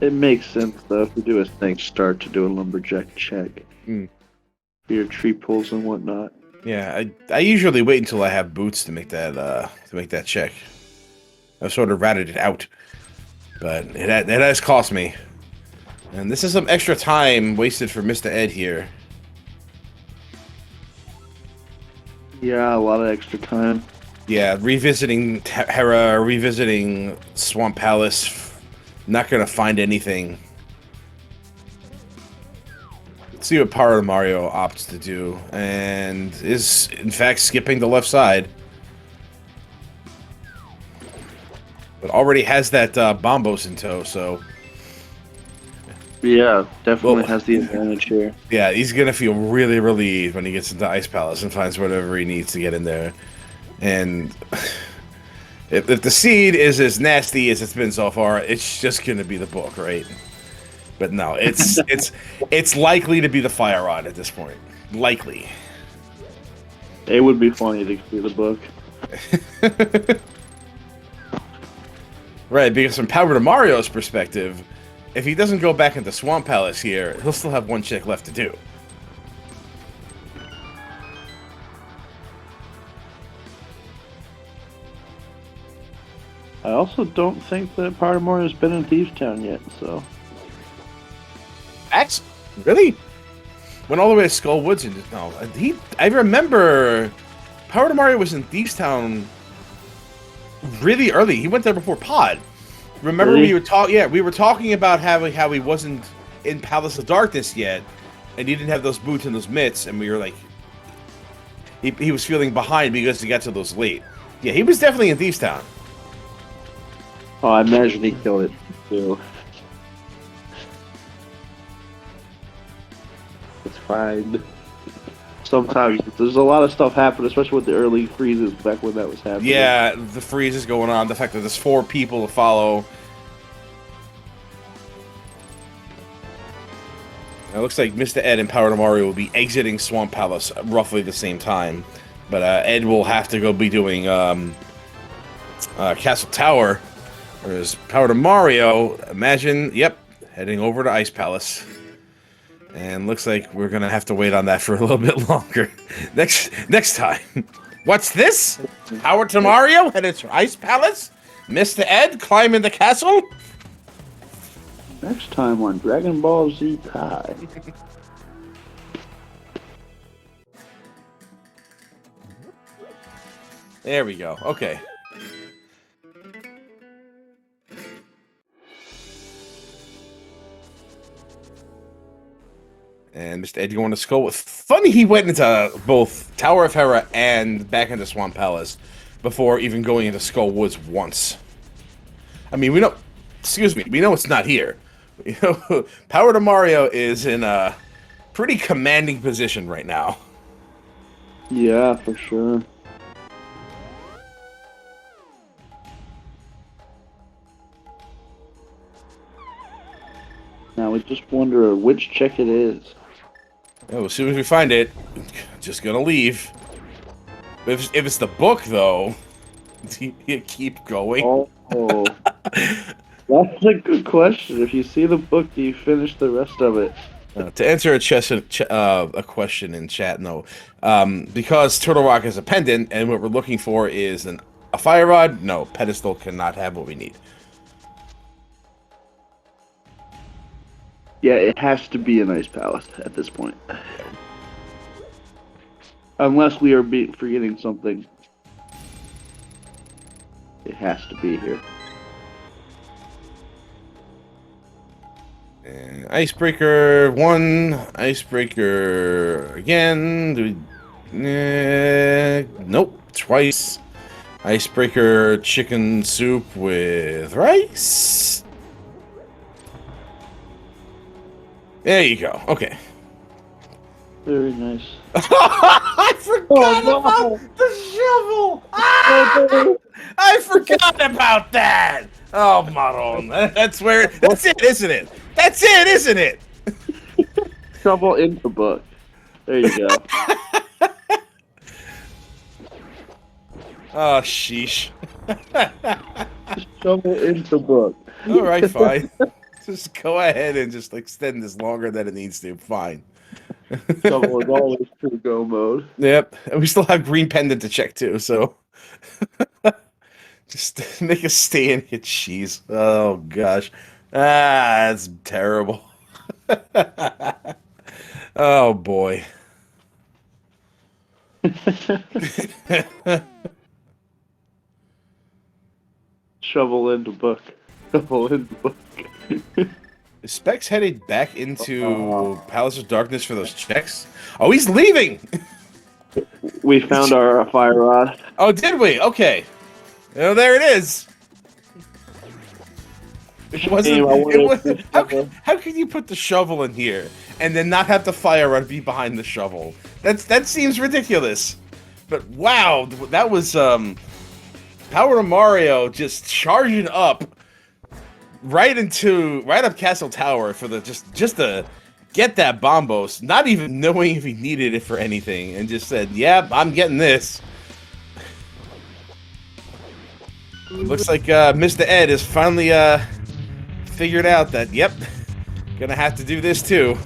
It makes sense, though, if you do a Snake start to do a Lumberjack check. For your tree pulls and whatnot. Yeah, I usually wait until I have boots to make that check. I've sort of ratted it out, but it has cost me. And this is some extra time wasted for Mr. Ed here. Yeah, a lot of extra time. Yeah, revisiting Hera, revisiting Swamp Palace. Not gonna find anything. Let's see what Power Mario opts to do, and is in fact skipping the left side. But already has that Bombos in tow, so Yeah, definitely Well- has the advantage here. yeah, he's gonna feel really relieved when he gets into Ice Palace and finds whatever he needs to get in there. And if the seed is as nasty as it's been so far, it's just gonna be the book, right? But no, it's likely to be the Fire Rod at this point. Likely. It would be funny to see the book. Right, because from Power to Mario's perspective, if he doesn't go back into Swamp Palace here, he'll still have one check left to do. I also don't think that Power Mario has been in Thieves Town yet, so. X? Really? Went all the way to Skull Woods and no, I remember Power to Mario was in Thieves Town really early. He went there before Pod. Remember Really? we were talking about how he wasn't in Palace of Darkness yet, and he didn't have those boots and those mitts, and we were like he was feeling behind because he got to those late. Yeah, he was definitely in Thieves Town. Oh, I imagine he killed it too. It's fine. Sometimes there's a lot of stuff happening, especially with the early freezes back when that was happening. Yeah, the freeze is going on. The fact that there's 4 people to follow. It looks like Mr. Ed and Power to Mario will be exiting Swamp Palace at roughly the same time. But Ed will have to go be doing Castle Tower. Whereas Power to Mario, imagine, yep, heading over to Ice Palace. And looks like we're going to have to wait on that for a little bit longer. Next time. What's this? Power to Mario headed to Ice Palace? Mr. Ed climbing the castle? Next time on Dragon Ball Z Kai. There we go. Okay. And Mr. Ed going to Skull with funny he went into both Tower of Hera and back into Swamp Palace before even going into Skull Woods once. I mean, we know it's not here. You know, Power to Mario is in a pretty commanding position right now. Yeah, for sure. Now we just wonder which check it is. Oh, as soon as we find it, just gonna leave. If it's the book, though, you keep going. Oh, that's a good question. If you see the book, do you finish the rest of it? To answer a question in chat, no. Because Turtle Rock is a pendant, and what we're looking for is a fire rod, no, pedestal cannot have what we need. Yeah, it has to be an Ice Palace at this point. Unless we are forgetting something. It has to be here. And Icebreaker 1, Icebreaker again. Nope, twice. Icebreaker chicken soup with rice. There you go. Okay. Very nice. I forgot about the shovel. Ah! I forgot about that. Oh, Maron. That's it, isn't it? That's it, isn't it? Shovel into book. There you go. Oh, sheesh. Shovel into book. All right, fine. Just go ahead and just extend this longer than it needs to. Fine. Shovel is always true go mode. Yep. And we still have green pendant to check, too, so... Just make a stay and hit cheese. Oh, gosh. Ah, that's terrible. Oh boy. Shovel into book. Shovel into book. Is Specs headed back into Palace of Darkness for those checks? Oh, he's leaving! We found our fire rod. Oh, did we? Okay. Oh, there it is. It wasn't. It was. How could you put the shovel in here and then not have the fire rod be behind the shovel? That seems ridiculous. But wow, that was Power of Mario just charging up right up Castle Tower for the just to get that Bombos, not even knowing if he needed it for anything, and just said, "Yep, I'm getting this." Looks like Mr. Ed has finally figured out that, yep, gonna have to do this too.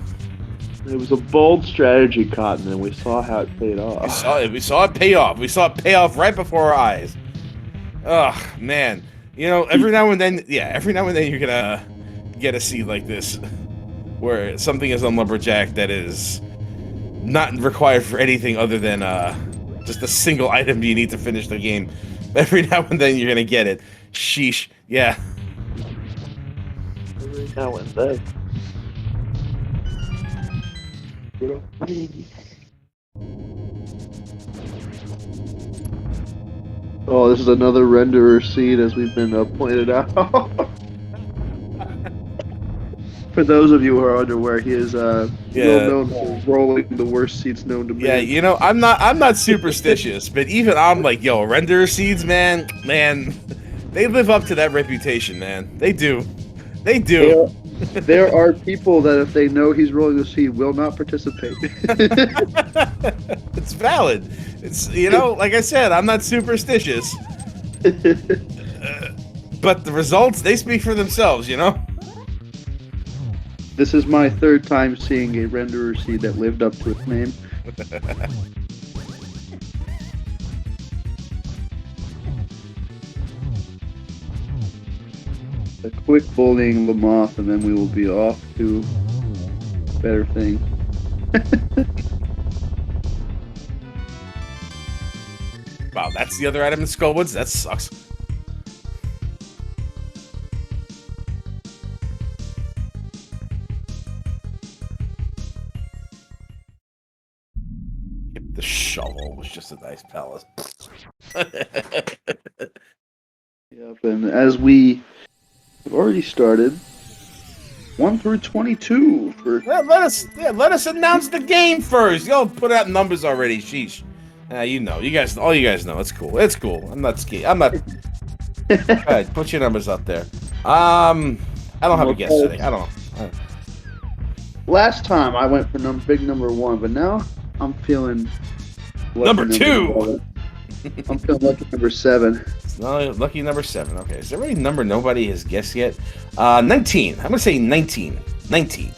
It was a bold strategy, Cotton, and we saw how it paid off. We saw it pay off. We saw it pay off right before our eyes. Ugh, man. You know, every now and then you're gonna get a seed like this, where something is on Lumberjack that is not required for anything other than just a single item you need to finish the game. Every now and then you're gonna get it. Sheesh. Yeah. Every now and then. Oh, this is another renderer seed, as we've been pointed out. For those of you who are unaware, he is well known for rolling the worst seeds known to man. Yeah, you know, I'm not superstitious, but even I'm like, yo, renderer seeds, man, they live up to that reputation, man. They do. They do. There are people that if they know he's rolling the seed will not participate. It's valid. It's, you know, like I said, I'm not superstitious. But the results, they speak for themselves, you know? This is my third time seeing a renderer seed that lived up to its name. A quick bullying Lamoth, and then we will be off to better things. Wow, that's the other item in Skullwoods? That sucks. The shovel was just a nice palace. Yep, and as we have already started, 1 through 22 for. Let us announce the game first. Y'all put out numbers already. Sheesh. You know, all you guys know. It's cool. It's cool. I'm not scared. I'm not. Alright, put your numbers up there. I don't have a guess today. I don't know. Last time I went for big number 1, but now I'm feeling number 2. I'm feeling lucky number 7. No, lucky number 7. Okay, is there any number nobody has guessed yet? 19. I'm gonna say 19. 19.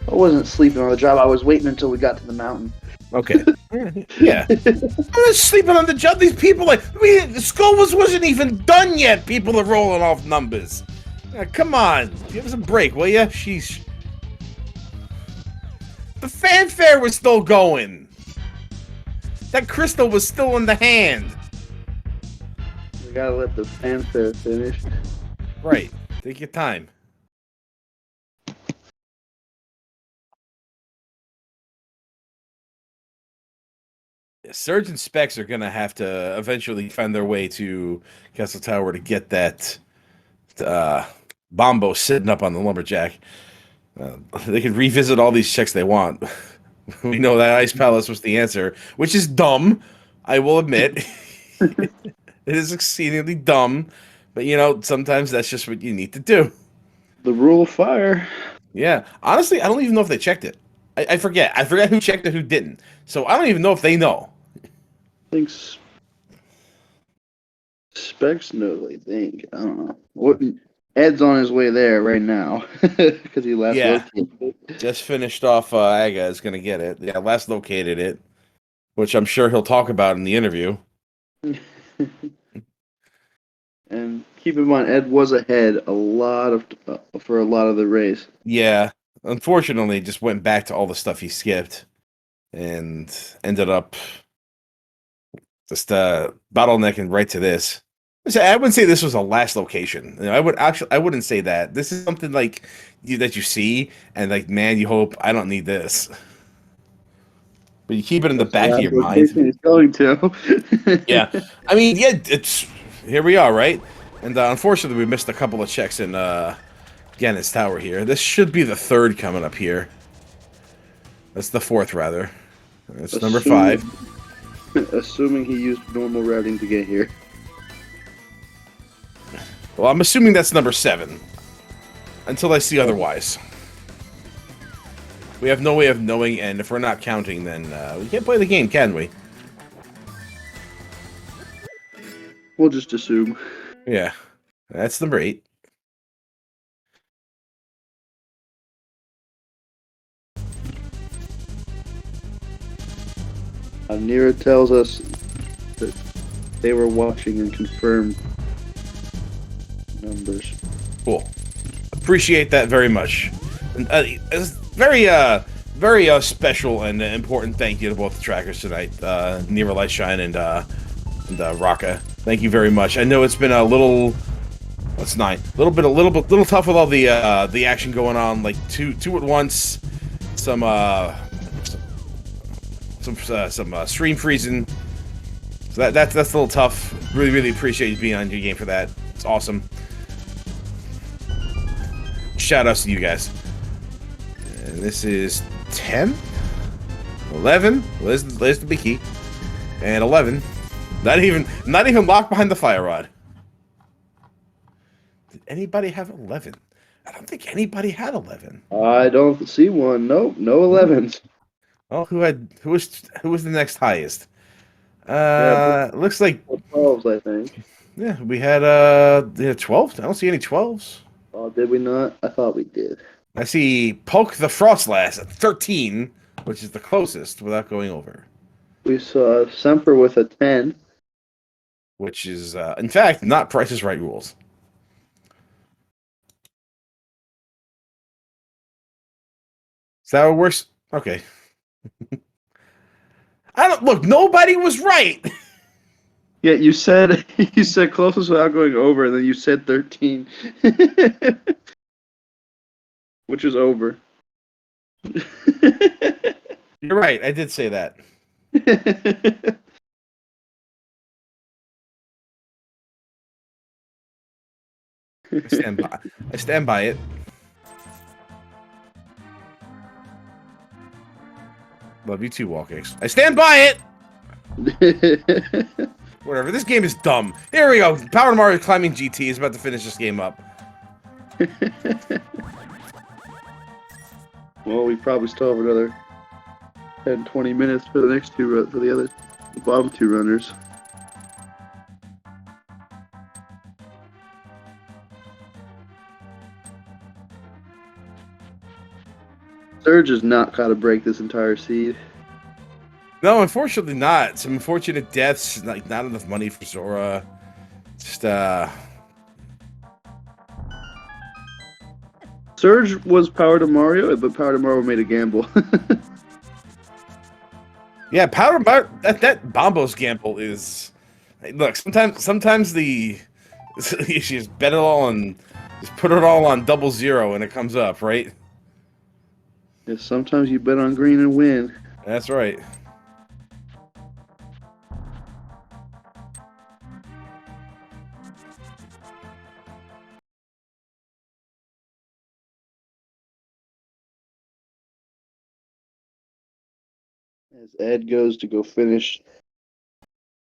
I wasn't sleeping on the job. I was waiting until we got to the mountain. Okay. Yeah. I'm not sleeping on the job. These people, the school wasn't even done yet. People are rolling off numbers. Come on. Give us a break, will ya? Sheesh. The fanfare was still going. That crystal was still in the hand. We gotta let the fanfare finish. Right. Take your time. Surge and Specs are going to have to eventually find their way to Castle Tower to get that Bombo sitting up on the Lumberjack. They can revisit all these checks they want. We know that Ice Palace was the answer, which is dumb, I will admit. It is exceedingly dumb, but you know, sometimes that's just what you need to do. The rule of fire. Yeah. Honestly, I don't even know if they checked it. I forget. I forget who checked it, who didn't. So I don't even know if they know. I think Specs know, I think. I don't know. Ed's on his way there right now. Because he last located it. Just finished off Aga is going to get it. Yeah, last located it. Which I'm sure he'll talk about in the interview. And keep in mind, Ed was ahead for a lot of the race. Yeah. unfortunately, just went back to all the stuff he skipped and ended up just bottlenecking right to this. I wouldn't say this was a last location. I wouldn't say that. This is something like that you see and like, man, you hope I don't need this, but you keep it in the back of your mind. He's going to. Yeah, I mean, yeah, it's here we are, right? And unfortunately, we missed a couple of checks in Gannet's Tower here. This should be the third coming up here. That's the fourth, rather. It's number 5. Assuming he used normal routing to get here. Well, I'm assuming that's number 7. Until I see otherwise. We have no way of knowing, and if we're not counting, then we can't play the game, can we? We'll just assume. Yeah. That's number 8. Nira tells us that they were watching and confirmed numbers. Cool. Appreciate that very much. And, it's very special and important thank you to both the trackers tonight, Nira Lightshine and Raka. Thank you very much. I know it's been a little. What's 9? A little tough with all the action going on, like two at once. Some stream freezing. So that's a little tough. Really appreciate you being on your game for that. It's awesome. Shout outs to you guys. And this is 10, 11. There's the big key, and 11. Not even locked behind the fire rod. Did anybody have 11? I don't think anybody had 11. I don't see one. Nope, no 11s. Oh, who was the next highest? Looks like 12s, I think. Yeah, we had 12. I don't see any 12s. Oh, did we not? I thought we did. I see Poke the Frostlass at 13, which is the closest without going over. We saw Semper with a 10. Which is, in fact, not Price is Right rules. Is that how it works? Okay. Look, nobody was right. Yeah, you said closest without going over, and then you said 13. Which is over. You're right, I did say that. I stand by it. Love you too, Walkix. I stand by it! Whatever, this game is dumb. Here we go. Power Mario Climbing GT is about to finish this game up. Well, we probably still have another 10, 20 minutes for the next two, for the bottom two runners. Surge has not caught a break this entire seed. No, unfortunately not. Some unfortunate deaths, like not enough money for Zora. Just Surge was Power to Mario, but Power to Mario made a gamble. Yeah, that Bombos gamble is. Look, sometimes the issue is bet it all and just put it all on 00 and it comes up, right? Yeah, sometimes you bet on green and win. That's right. As Ed goes to go finish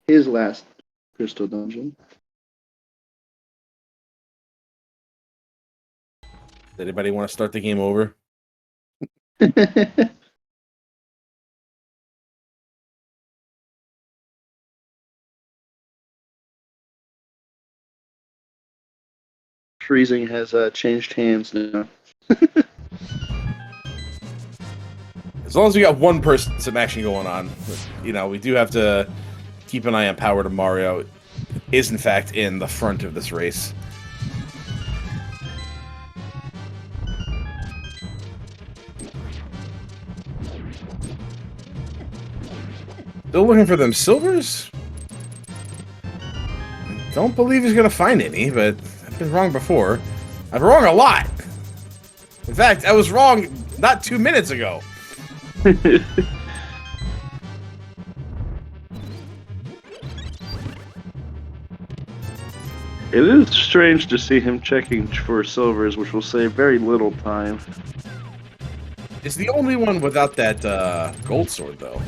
his last crystal dungeon. Does anybody want to start the game over? Freezing has changed hands now. As long as we got one person, some action going on, you know, we do have to keep an eye on Power to Mario. Is in fact in the front of this race. Still looking for them silvers? Don't believe he's gonna find any, but I've been wrong before. I've been wrong a lot. In fact, I was wrong not 2 minutes ago. It is strange to see him checking for silvers, which will save very little time. It's the only one without that gold sword, though.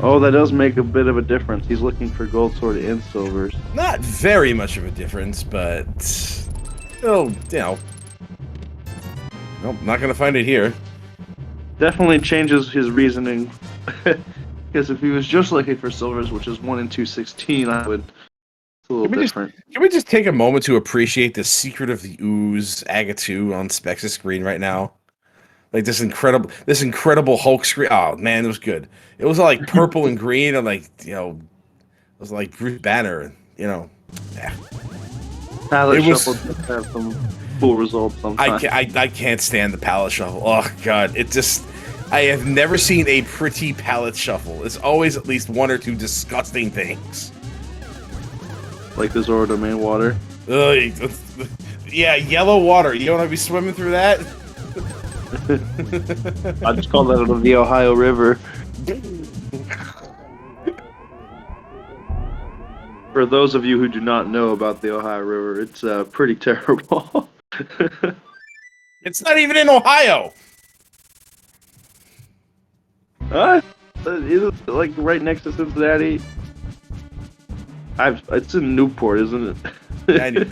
Oh, that does make a bit of a difference. He's looking for gold sword and silvers. Not very much of a difference, but still, you know. Nope, not gonna find it here. Definitely changes his reasoning. Because if he was just looking for silvers, which is 1 in 216, I would. It's a little different. Can we just take a moment to appreciate the Secret of the Ooze Aga 2 on Specs' screen right now? Like this incredible Hulk screen. Oh man, it was good. It was like purple and green, and like it was like Bruce Banner. Yeah. Palette Shuffle does have some cool results sometimes. I can't stand the palette shuffle. Oh god, I have never seen a pretty palette shuffle. It's always at least 1 or 2 disgusting things. Like the Zora Domain water. Ugh, yeah, yellow water. You don't want to be swimming through that? I just call that the Ohio River. For those of you who do not know about the Ohio River, it's pretty terrible. It's not even in Ohio. It's like right next to Cincinnati. It's in Newport, isn't it? Yeah, I knew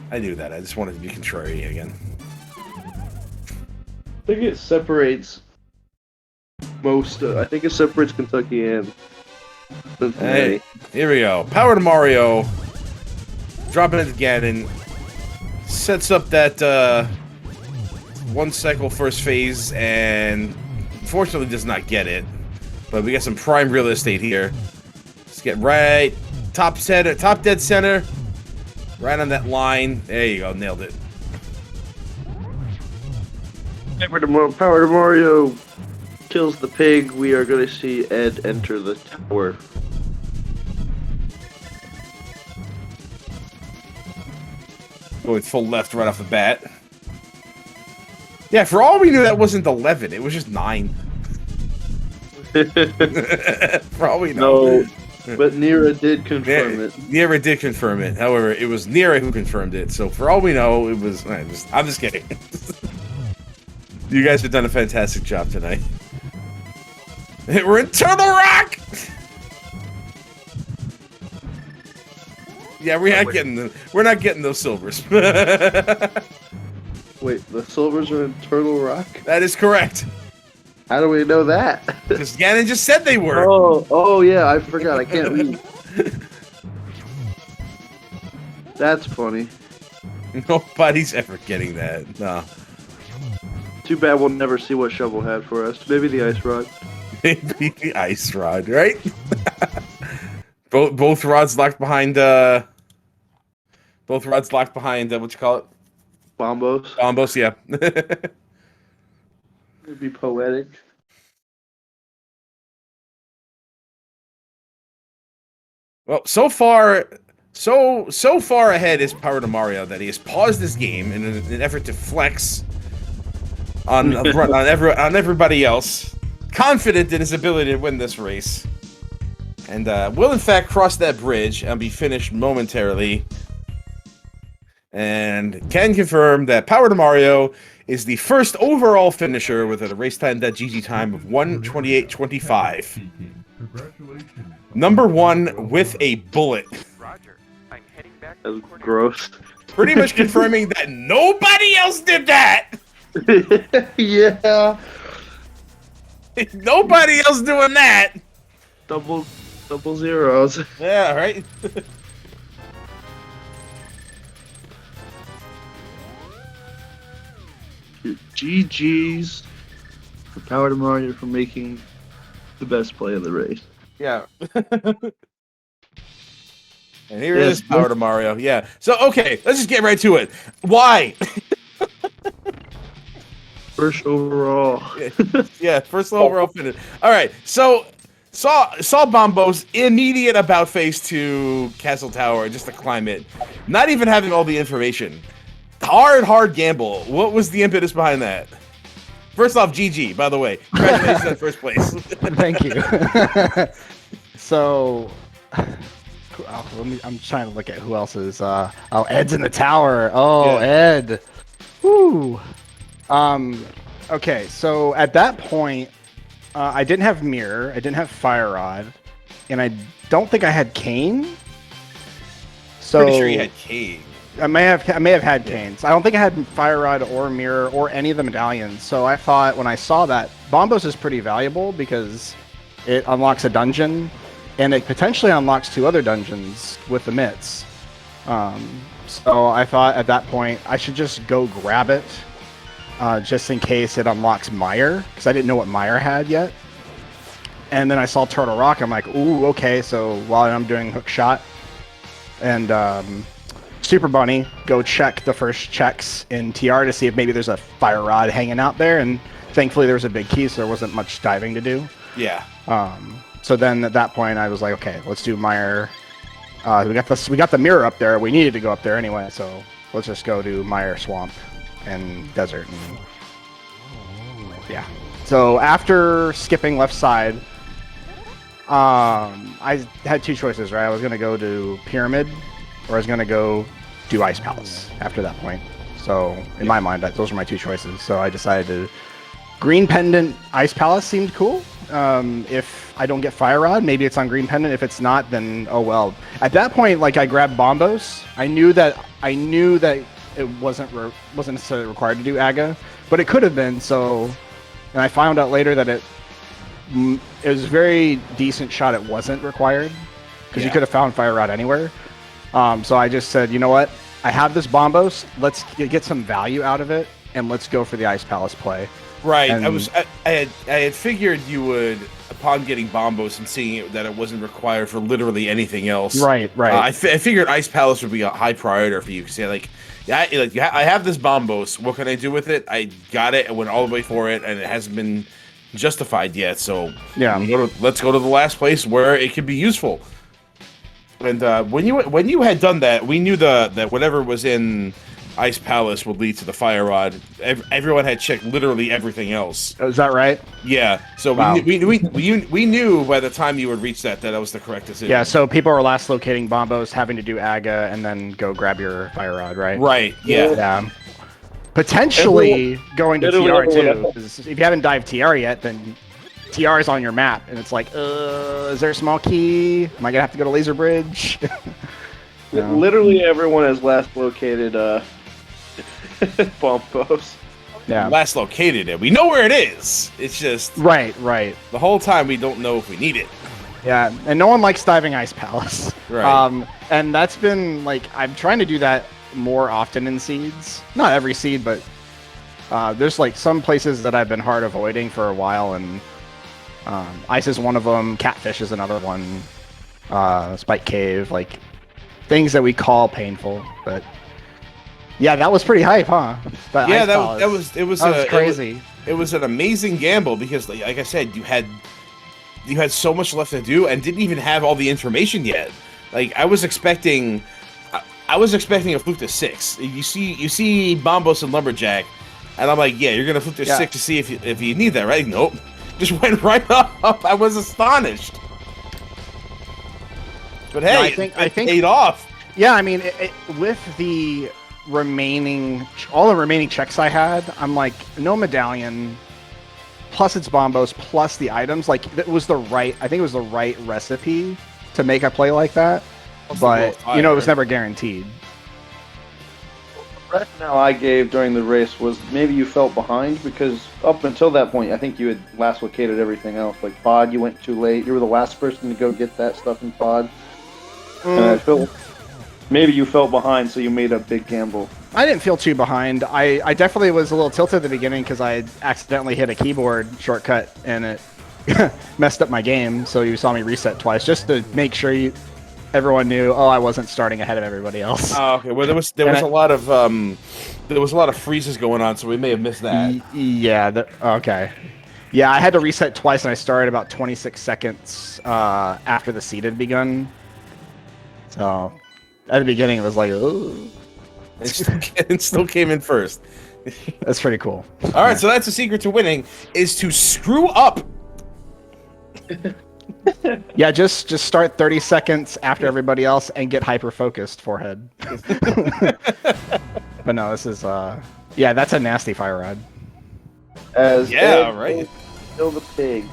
I knew that. I just wanted to be contrary again. I think it separates I think it separates Kentucky and Cincinnati. Hey, here we go. Power to Mario. Dropping it again and sets up that 1 cycle first phase and unfortunately does not get it. But we got some prime real estate here. Let's get right top center, top dead center. Right on that line. There you go. Nailed it. Power to Mario kills the pig. We are going to see Ed enter the tower. Going full left right off the bat. Yeah, for all we knew, that wasn't 11. It was just 9. For all we know. No. But Nira did confirm it. Nira did confirm it. However, it was Nira who confirmed it. So for all we know, it was. I'm just kidding. You guys have done a fantastic job tonight. We're in Turtle Rock. Yeah, we're not getting those silvers. Wait, the silvers are in Turtle Rock? That is correct. How do we know that? Because Gannon just said they were. Oh yeah, I forgot. I can't read. That's funny. Nobody's ever getting that. No. Too bad we'll never see what Shovel had for us. Maybe the ice rod. Maybe the ice rod, right? both rods locked behind. Both rods locked behind. What you call it? Bombos. Bombos, yeah. It'd be poetic. Well, so far ahead is Power to Mario that he has paused this game in an effort to flex on everybody else, confident in his ability to win this race, and will in fact cross that bridge and be finished momentarily. And can confirm that Power to Mario is the first overall finisher with a racetime.gg time of 1:28.25. Number 1 with a bullet. Roger. I'm heading back. That was gross. Pretty much confirming that nobody else did that. Yeah. Nobody else doing that. Double zeros. Yeah, right. GG's for Power to Mario for making the best play of the race. Yeah. And here is Power to Mario. Yeah. So, okay, let's just get right to it. Why? First overall. Yeah, first overall finish. All right, so saw Bombos immediate about phase 2 Castle Tower just to climb it, not even having all the information. Hard gamble. What was the impetus behind that? First off, GG, by the way. Congratulations on first place. Thank you. So, I'm trying to look at who else is. Ed's in the tower. Oh, Yeah. Ed. Woo. Okay, so at that point, I didn't have Mirror, I didn't have Fire Rod, and I don't think I had Cane. So Pretty sure you had King. I may have had Canes. I don't think I had Fire Rod or Mirror or any of the medallions. So I thought when I saw that Bombos is pretty valuable because it unlocks a dungeon and it potentially unlocks 2 other dungeons with the mitts. So I thought at that point I should just go grab it just in case it unlocks Mire because I didn't know what Mire had yet. And then I saw Turtle Rock. I'm like, ooh, okay. So while I'm doing hook shot and Super Bunny, go check the first checks in TR to see if maybe there's a Fire Rod hanging out there, and thankfully there was a big key, so there wasn't much diving to do. Yeah. So then at that point I was like, okay, let's do Mire. We got the mirror up there. We needed to go up there anyway, so let's just go to Mire Swamp and Desert. And yeah. So after skipping left side, I had 2 choices, right? I was gonna go to Pyramid, or I was gonna go do Ice Palace after that point. So in my mind, those were my 2 choices. So I decided to Green Pendant Ice Palace seemed cool. If I don't get Fire Rod, maybe it's on Green Pendant. If it's not, then oh well. At that point, like I grabbed Bombos. I knew that it wasn't necessarily required to do Aga, but it could have been. So, and I found out later that it was a very decent shot. It wasn't required because you could have found Fire Rod anywhere. So I just said, you know what? I have this Bombos. Let's get some value out of it, and let's go for the Ice Palace play. Right. And I had figured you would, upon getting Bombos and seeing that it wasn't required for literally anything else. Right. I figured Ice Palace would be a high priority for you. Because I have this Bombos. What can I do with it? I got it. I went all the way for it, and it hasn't been justified yet. So yeah, let's go to the last place where it could be useful. And when you had done that, we knew that whatever was in Ice Palace would lead to the Fire Rod. Everyone had checked literally everything else. Is that right? Yeah. So wow. we knew by the time you would reach that was the correct decision. Yeah. So people were last locating Bombos, having to do Aga, and then go grab your Fire Rod, right? Right. Yeah. Yeah. Potentially going to TR too. Because if you haven't dived TR yet, then TR is on your map, and it's like, is there a small key? Am I gonna have to go to Laser Bridge? No. Literally everyone has last located Bombos. Yeah. Last located it. We know where it is. It's just right. the whole time we don't know if we need it. Yeah, and no one likes diving Ice Palace. Right. And that's been like I'm trying to do that more often in seeds. Not every seed, but there's like some places that I've been hard avoiding for a while, and Ice is one of them. Catfish is another one. Spike Cave, like things that we call painful, but yeah, that was pretty hype, huh? It was crazy. It was an amazing gamble because, like I said, you had so much left to do and didn't even have all the information yet. Like I was expecting a fluke to 6. You see Bombos and Lumberjack, and I'm like, yeah, you're gonna fluke to 6 to see if you need that, right? Nope, just went right up. I was astonished. But hey, no, I think paid off. Yeah, I mean, with all the remaining checks I had, I'm like, no medallion, plus it's Bombos, plus the items. Like, I think it was the right recipe to make a play like that. But, it was never guaranteed. The rationale I gave during the race was maybe you felt behind because up until that point, I think you had last located everything else. Like Pod, you went too late. You were the last person to go get that stuff in Pod. And I felt maybe you felt behind, so you made a big gamble. I didn't feel too behind. I definitely was a little tilted at the beginning because I accidentally hit a keyboard shortcut and it messed up my game. So you saw me reset twice just to make sure everyone knew. Oh, I wasn't starting ahead of everybody else. Oh, okay. Well, there was a lot of freezes going on, so we may have missed that. Yeah. Okay. Yeah, I had to reset twice, and I started about 26 seconds after the seed had begun. So at the beginning, it was like, ooh. It still came in first. That's pretty cool. All right, so that's the secret to winning, is to screw up. Yeah, just start 30 seconds after everybody else and get hyper focused forehead. But no, this is yeah, that's a nasty fire rod. As Yeah, Ed right. Kill the pig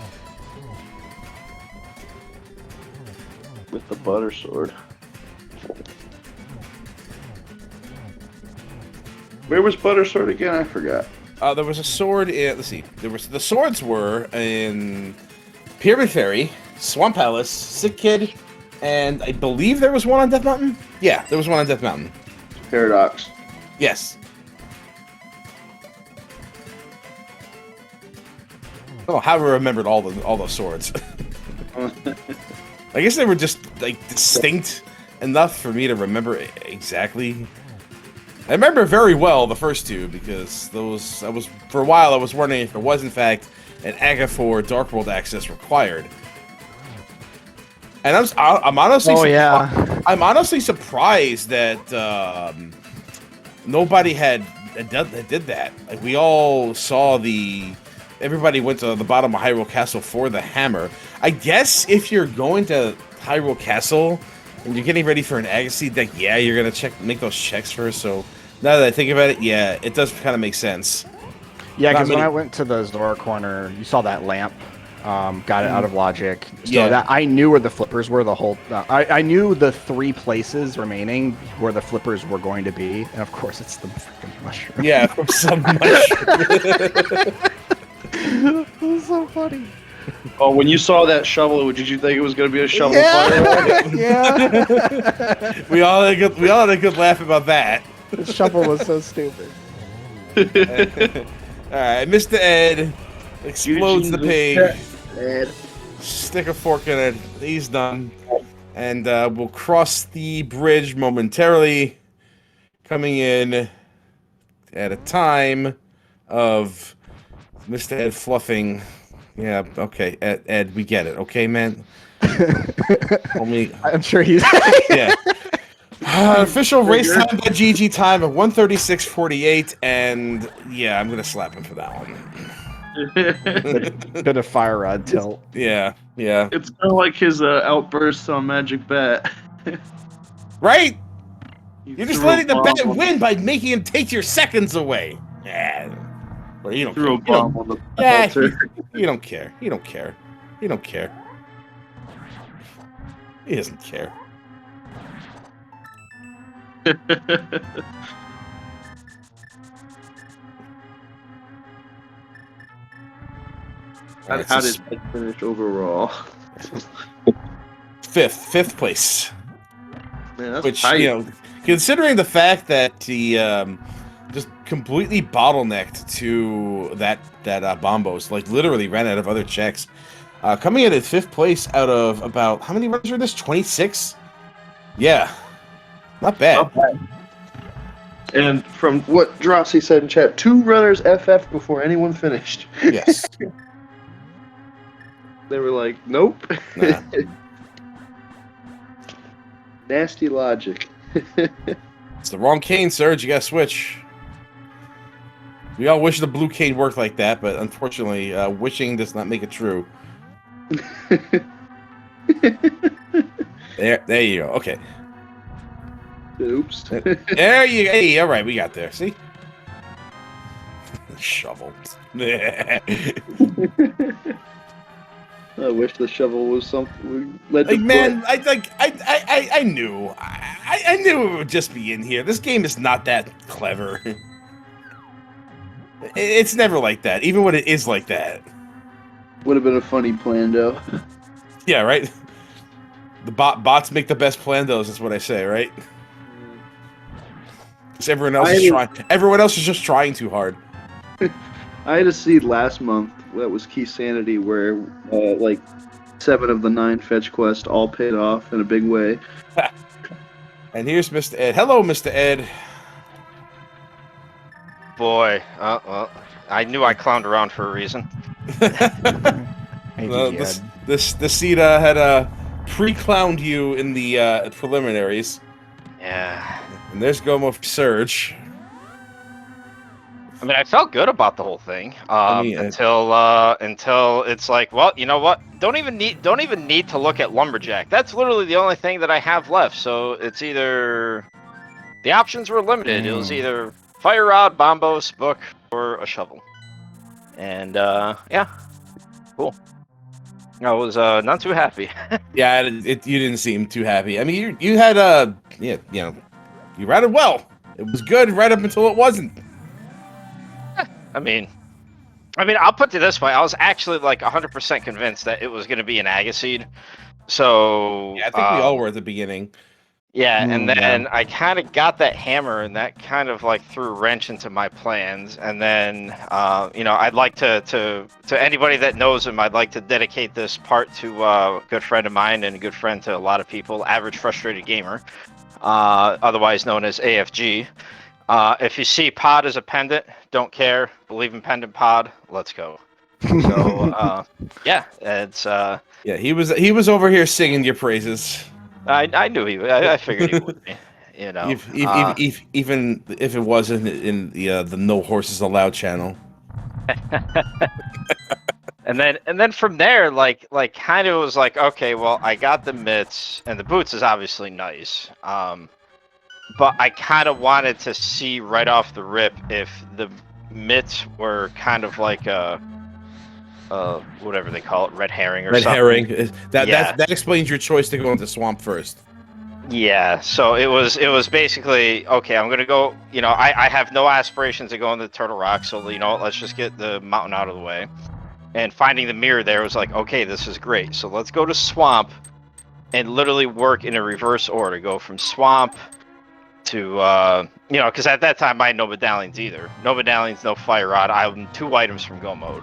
with the butter sword. Where was butter sword again? I forgot. There was a sword in. Let's see. The swords were in Pyramid Fairy, Swamp Palace, Sick Kid, and I believe there was one on Death Mountain. Yeah, there was one on Death Mountain. Paradox. Yes. Oh, how I remembered all those swords. I guess they were just like distinct enough for me to remember exactly. I remember very well the first two because for a while I was wondering if there was in fact an Aga 4 Dark World access required. And I'm honestly I'm honestly surprised that nobody had did that. Like we all saw everybody went to the bottom of Hyrule Castle for the hammer. I guess if you're going to Hyrule Castle and you're getting ready for an Agassi deck, yeah, you're gonna make those checks first. So now that I think about it, yeah, it does kind of make sense. Yeah, because when I went to the Zora corner, you saw that lamp. Got it out of logic. So that I knew where the flippers were the whole. I knew the 3 places remaining where the flippers were going to be, and of course, it's the freaking mushroom. Yeah, from some mushroom. It was so funny. Oh, when you saw that shovel, did you think it was going to be a shovel fire? Yeah. we all had a good laugh about that. The shovel was so stupid. All right, Mr. Ed explodes the page. Ed. Stick a fork in it. He's done, and we'll cross the bridge momentarily, coming in at a time of Mr. Ed fluffing. Yeah, okay, Ed, we get it. Okay, man. I'm sure he's. Yeah. Official race time by GG time of 1:36:48, and yeah, I'm gonna slap him for that one. Bit of fire rod tilt. Yeah. It's kind of like his outburst on Magic Bat. Right? You're just letting the bet win by making him take your seconds away. Yeah. Well, you don't Threw a care. bomb on the Yeah, altar. you don't care. You don't care. You don't care. He doesn't care. How did I finish overall? Fifth place. Man, that's Which, tight. you know, considering the fact that he just completely bottlenecked to that Bombos, like literally ran out of other checks. Coming in at 5th place out of about, how many runners are this? 26? Yeah. Not bad. And from what Drossi said in chat, 2 runners FF before anyone finished. Yes. They were like, nope. Nah. Nasty logic. It's the wrong cane, Serge. You gotta switch. We all wish the blue cane worked like that, but unfortunately, wishing does not make it true. There you go. Okay. Oops. There you go. Hey, all right, we got there. See? Shovel. I wish the shovel was something. Like, man, I knew. I knew it would just be in here. This game is not that clever. It's never like that, even when it is like that. Would have been a funny plan, though. Yeah, right? The bots make the best plandos, is what I say, right? Because everyone else is just trying too hard. I had a seed last month that was Key Sanity where, like, 7 of the 9 fetch quests all paid off in a big way. And here's Mr. Ed. Hello, Mr. Ed. Boy, well, I knew I clowned around for a reason. The CETA had pre-clowned you in the preliminaries. Yeah. And there's Gomo for Surge. I mean, I felt good about the whole thing until it's like, well, you know what? Don't even need to look at Lumberjack. That's literally the only thing that I have left. So it's either the options were limited. It was either Fire Rod, Bombos, Book, or a shovel. And yeah, cool. I was not too happy. Yeah, you didn't seem too happy. I mean, you had you ran it well. It was good right up until it wasn't. I mean, I'll put it this way. I was actually like 100% convinced that it was going to be an Agaseed. So yeah, I think we all were at the beginning. Yeah, and then I kind of got that hammer, and that kind of like threw a wrench into my plans. And then, I'd like to anybody that knows him, I'd like to dedicate this part to a good friend of mine and a good friend to a lot of people, Average Frustrated Gamer, otherwise known as AFG. If you see Pod as a pendant, don't care. Believe in pendant Pod. Let's go. So yeah, it's yeah. He was over here singing your praises. I knew he. I figured he would be. You know, even if it wasn't in the No Horses Allowed channel. And then from there, like kind of was like, okay, well, I got the mitts and the boots is obviously nice. But I kind of wanted to see right off the rip if the mitts were kind of like a whatever they call it, red herring or something. Red herring. That explains your choice to go into swamp first. Yeah, so it was basically, okay, I'm gonna go, I have no aspirations to go into Turtle Rock, so let's just get the mountain out of the way. And finding the mirror there was like, okay, this is great. So let's go to swamp and literally work in a reverse order. Go from swamp to because at that time I had no medallions either. No medallions, no fire rod. I have 2 items from go mode.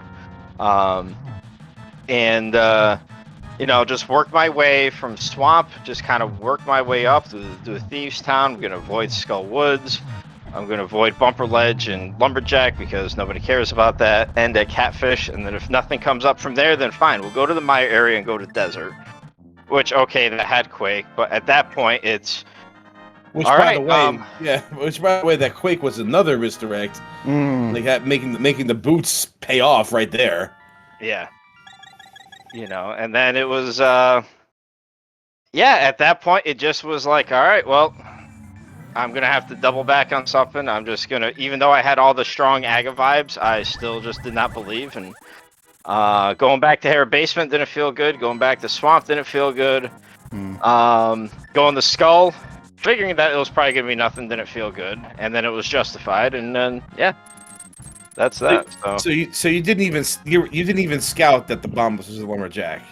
Just work my way from swamp, just kind of work my way up to Thieves Town. I'm going to avoid Skull Woods. I'm going to avoid Bumper Ledge and Lumberjack because nobody cares about that. End at Catfish, and then if nothing comes up from there, then fine. We'll go to the Maya area and go to Desert. Which, okay, that had Quake, but at that point, it's... Which, by the way, that Quake was another misdirect. Like that, making the boots pay off right there. Yeah. And then it was, at that point, it just was like, all right, well, I'm going to have to double back on something. I'm just going to, even though I had all the strong Aga vibes, I still just did not believe. And going back to Hera Basement didn't feel good. Going back to Swamp didn't feel good. Going to Skull, figuring that it was probably going to be nothing, didn't feel good. And then it was justified. And then, yeah. That's that. So you didn't even scout that the Bombos was a lumberjack,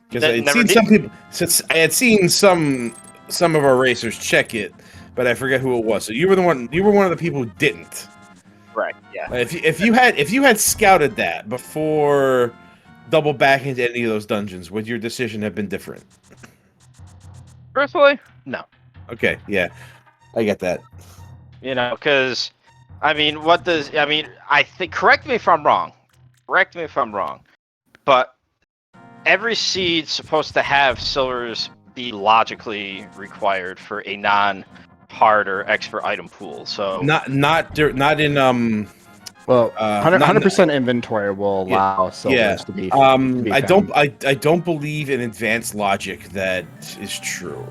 because I had seen some people. Since I had seen some of our racers check it, but I forget who it was. So you were one of the people who didn't. Right. Yeah. If you had scouted that before double back into any of those dungeons, would your decision have been different? Personally, no. Okay. Yeah, I get that. Because. I think, correct me if I'm wrong, but every seed's supposed to have silvers be logically required for a non-hard or expert item pool. So not in 100% inventory will allow silvers to be. I don't believe in advanced logic that is true.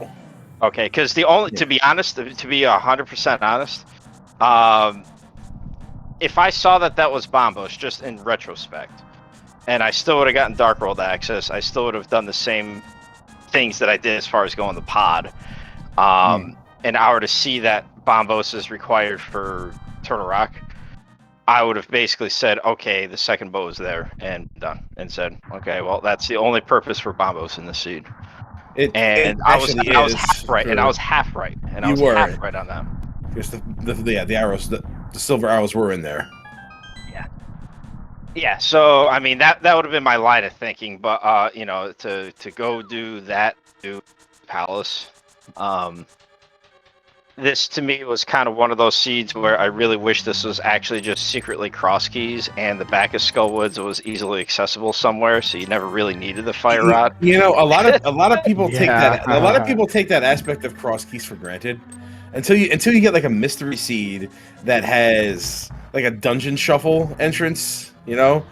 Okay, because to be honest, to be 100% honest, if I saw that was Bombos, just in retrospect, and I still would have gotten Dark World access, I still would have done the same things that I did as far as going the pod, and I were to see that Bombos is required for Turtle Rock, I would have basically said, okay, the second bow is there, and done, and said, okay, well, that's the only purpose for Bombos in the seed. I was half right, and I was half right, and I was half right on that. Because the arrows, the silver arrows were in there. Yeah. Yeah, so I mean that would have been my line of thinking, but you know, to go do that to Palace, this to me was kind of one of those seeds where I really wish this was actually just secretly cross keys, and the back of Skullwoods was easily accessible somewhere, so you never really needed the fire rod. You know, a lot of people take that. A lot of Yeah. people take that aspect of cross keys for granted until you get like a mystery seed that has like a dungeon shuffle entrance. You know,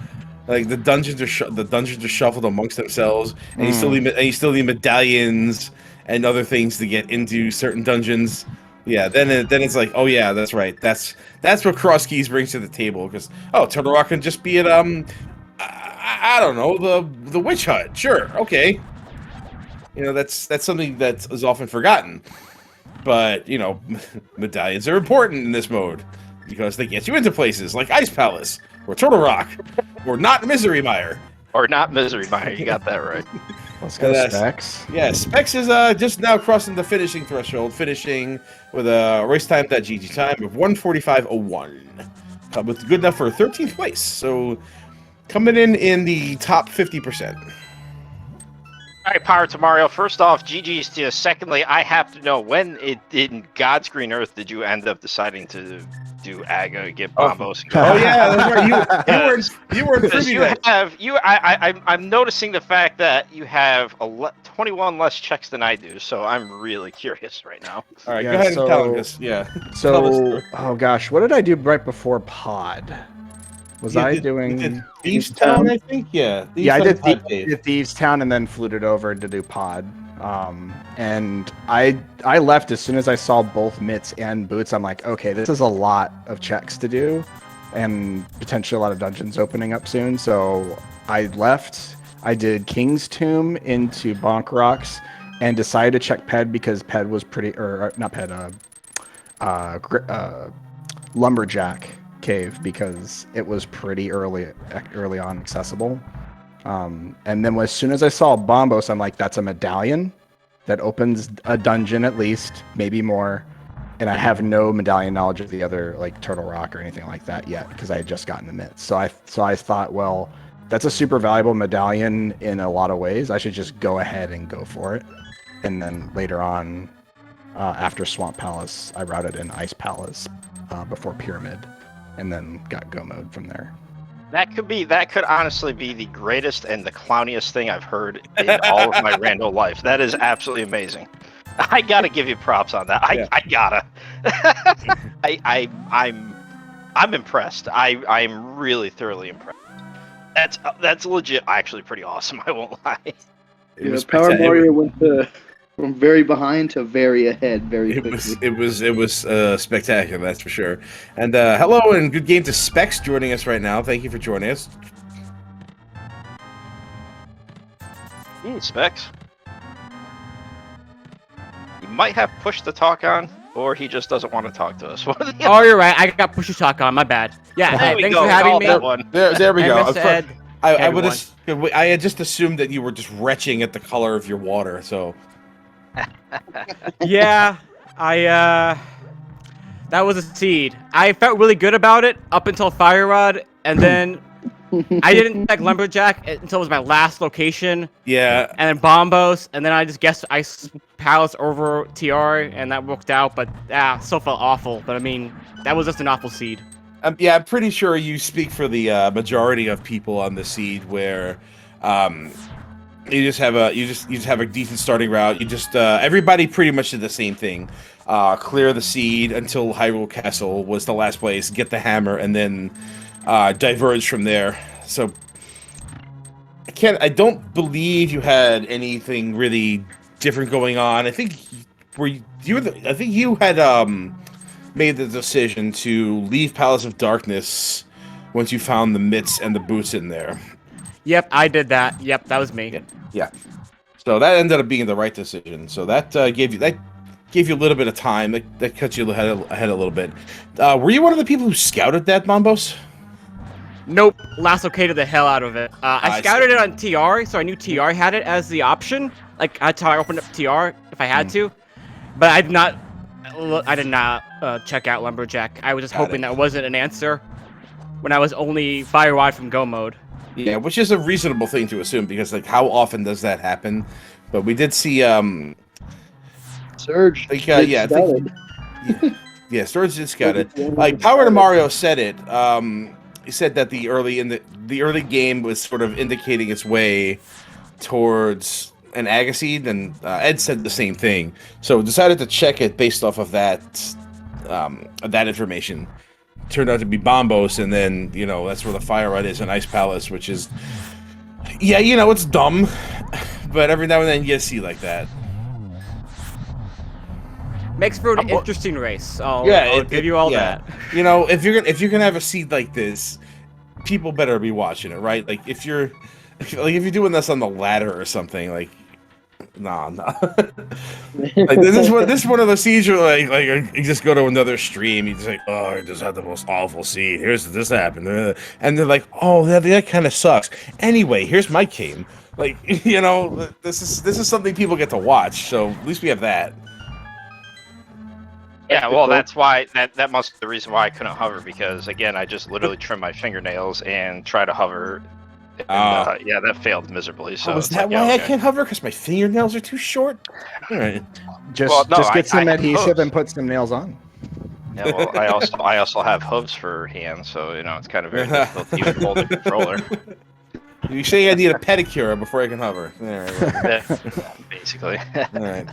like the dungeons are shuffled amongst themselves, and you still need medallions and other things to get into certain dungeons. Yeah, then it's like, oh yeah, that's right. That's what cross keys brings to the table. Because Turtle Rock can just be at I don't know, the witch hut. Sure, okay. You know, that's something that is often forgotten. But you know, medallions are important in this mode because they get you into places like Ice Palace or Turtle Rock or not Misery Mire. Or not Misery Mire, you got that right. Let's go Specs. Yeah, Specs is just now crossing the finishing threshold, finishing with a race time.gg time of 1:45:01. With good enough for 13th place. So coming in the top 50%. All right, Power to Mario. First off, GG's to you. Secondly, I have to know, when in God's green earth did you end up deciding to do Aga, get Bombos? Oh yeah, that's right. You weren't Because privy you to that. have I'm noticing the fact that you have 21 less checks than I do, so I'm really curious right now. All right, Yeah, go ahead and tell him so- this. Yeah. So, oh gosh, what did I do right before Pod? Was You I did- doing? you did Thieves Town, I think. Yeah. Yeah, I did, Pod Cave. did Thieves Town and then fluted over to do Pod. And I left as soon as I saw both mitts and boots. I'm like, okay, this is a lot of checks to do, and potentially a lot of dungeons opening up soon. So I left. I did King's Tomb into Bonk Rocks, and decided to check Ped because Ped was pretty, or not Ped, Lumberjack Cave, because it was pretty early on accessible. And then as soon as I saw Bombos, I'm like, that's a medallion that opens a dungeon at least, maybe more. And I have no medallion knowledge of the other, like Turtle Rock or anything like that yet, because I had just gotten the mitts. So I thought, well, that's a super valuable medallion in a lot of ways. I should just go ahead and go for it. And then later on, after Swamp Palace, I routed in Ice Palace before Pyramid, and then got go mode from there. That could honestly be the greatest and the clowniest thing I've heard in all of my rando life. That is absolutely amazing. I gotta give you props on that. I gotta. I'm impressed. I'm really thoroughly impressed. That's legit. Actually, pretty awesome. I won't lie. It was Power spectacular. Mario went from very behind to very ahead very quickly. It was spectacular, that's for sure. And hello and good game to Specs joining us right now. Thank you for joining us. Specs. He might have pushed the talk on, or he just doesn't want to talk to us. One of the Oh, you're right. I got push to talk on. My bad. Yeah, There hey, we thanks go. for having Called me. that one. There we Hey, go. Mr. Ed. I would everyone. I had just assumed that you were just retching at the color of your water. So Yeah, that was a seed. I felt really good about it up until Fire Rod, and then I didn't check Lumberjack until it was my last location, yeah, and then Bombos, and then I just guessed Ice Palace over TR, and that worked out, but still felt awful. But I mean, that was just an awful seed. I'm pretty sure you speak for the majority of people on the seed, where you just have a decent starting route. You just everybody pretty much did the same thing. Clear the seed until Hyrule Castle was the last place. Get the hammer, and then diverge from there. So I don't believe you had anything really different going on. I think you had made the decision to leave Palace of Darkness once you found the mitts and the boots in there. Yep, I did that. Yep, that was me. Yeah. So that ended up being the right decision. So that gave you a little bit of time. That cut you ahead a little bit. Were you one of the people who scouted that, Bombos? Nope, last located the hell out of it. I I scouted see. it on TR, so I knew TR had it as the option. Like, that's how I opened up TR if I had to. But I did not check out Lumberjack. I was just Got hoping it. that wasn't an answer. when I was only fire rod from go mode. Yeah, which is a reasonable thing to assume because like how often does that happen? But we did see Surge. like yeah, I think, yeah, Storage did scout it. Like Power to Mario said it. He said that the early game was sort of indicating its way towards an Agaseed, and Ed said the same thing. So decided to check it based off of that information. Turned out to be Bombos, and then that's where the fire rod is in Ice Palace, which is it's dumb, but every now and then you see like that. Makes for an interesting race. I'll give you all that. If you're gonna have a seed like this, people better be watching it, right? Like if you're doing this on the ladder or something, like nah. Like this is one of those seeds where like you just go to another stream, you just like, oh, I just had the most awful seed. This happened, and they're like, oh, that kind of sucks. Anyway, here's my game. Like this is something people get to watch. So at least we have that. Yeah, well, that's why that must be the reason why I couldn't hover, because again, I just literally trim my fingernails and try to hover. And, yeah, that failed miserably. So is that why I can't hover? Because my fingernails are too short? All right. Just get some adhesive and put some nails on. Yeah, well, I also have hooves for hands, so it's kind of very difficult to even hold the controller. You say I need a pedicure before I can hover. All right. Basically. All right.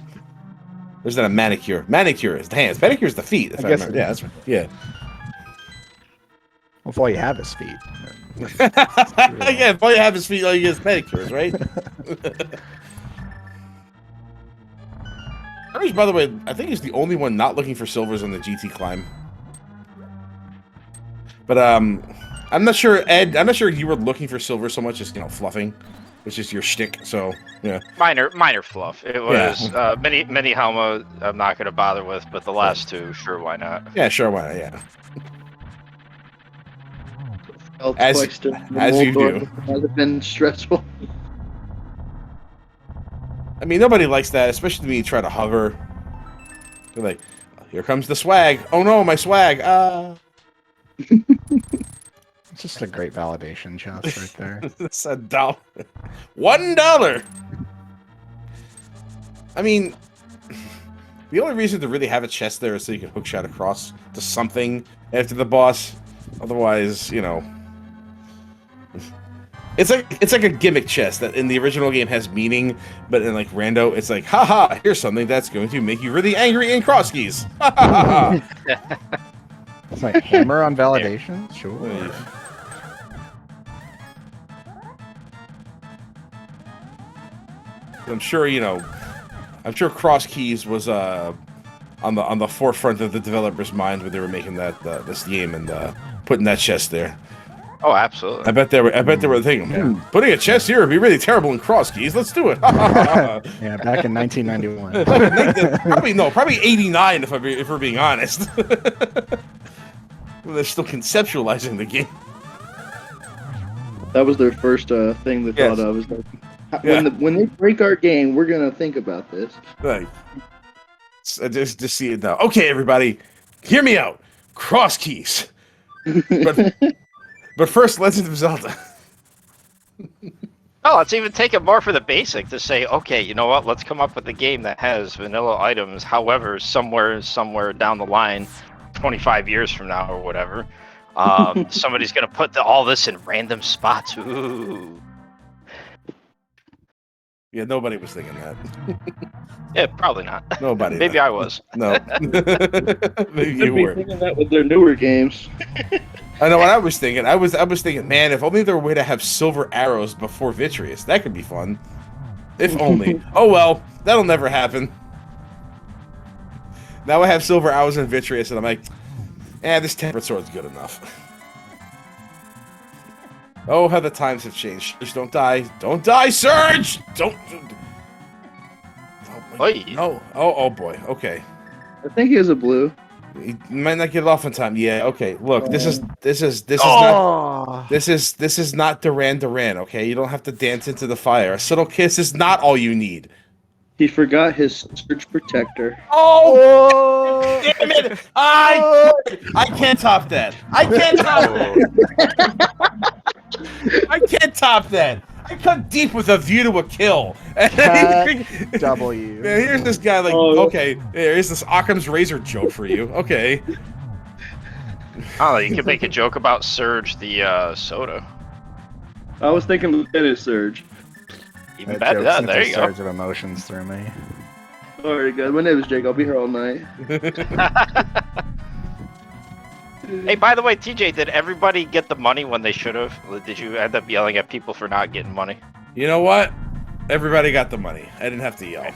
There's not a manicure. Manicure is the hands. Pedicure is the feet. If I guess remember. Yeah, that's right. Yeah. Well, if all you have is feet. Yeah, if all you have is feet, all you get is pedicures, right? Orange, by the way, I think he's the only one not looking for silvers on the GT climb. But I'm not sure, Ed. I'm not sure you were looking for silver so much as fluffing. It's just your shtick, so yeah. Minor fluff. It was mini Helma. I'm not going to bother with, but the last two, sure, why not? Yeah, sure, why not? Yeah. As you do. Has it been stressful? I mean, nobody likes that, especially when you try to hover. They're like, here comes the swag. Oh no, my swag. It's just a great validation chest right there. It's $1. $1. I mean, the only reason to really have a chest there is so you can hookshot across to something after the boss. Otherwise, it's like a gimmick chest that in the original game has meaning, but in like Rando, it's like, haha, here's something that's going to make you really angry in cross keys. It's like hammer on validation? Sure. I'm sure cross keys was on the forefront of the developers' mind when they were making this game and putting that chest there. Oh, absolutely. I bet they were thinking, putting a chest here would be really terrible in cross keys. Let's do it. Yeah, back in 1991. Probably 89 if we're being honest. They're still conceptualizing the game. That was their first thing they thought of. Is like, when they break our game, we're gonna think about this. Right. Just see it now. Okay, everybody, hear me out. Cross keys. But first, Legend of Zelda. Oh, let's even take it more for the basic to say, okay, you know what? Let's come up with a game that has vanilla items. However, somewhere down the line, 25 years from now or whatever, somebody's gonna put all this in random spots. Ooh. Yeah, nobody was thinking that. Yeah, probably not. Nobody. Maybe I was. No. Maybe you were thinking that with their newer games. I know what I was thinking. I was thinking, man, if only there were a way to have silver arrows before Vitreous. That could be fun. If only. Oh well, that'll never happen. Now I have silver arrows and Vitreous, and I'm like, this tempered sword's good enough. Oh, how the times have changed. Surge, don't die. Don't die, Surge! Don't. Oh, oh boy. Okay. I think he has a blue. He might not get it off in time. Yeah. Okay. Look, this is not Duran Duran. Okay, you don't have to dance into the fire. A subtle kiss is not all you need. He forgot his surge protector. Oh, damn it! I can't top that. I can't top that. I can't top that. I cut deep with a view to a kill. W. Man, here's this guy like, Oh. okay, here's this Occam's razor joke for you. Okay. Oh, you could make a joke about Surge the soda. I was thinking Lieutenant Surge. Even That better. joke Yeah, sent there a you go. surge of emotions through me. Alright, guys. My name is Jake. I'll be here all night. Hey, by the way, TJ, did everybody get the money when they should have? Did you end up yelling at people for not getting money? You know what? Everybody got the money. I didn't have to yell.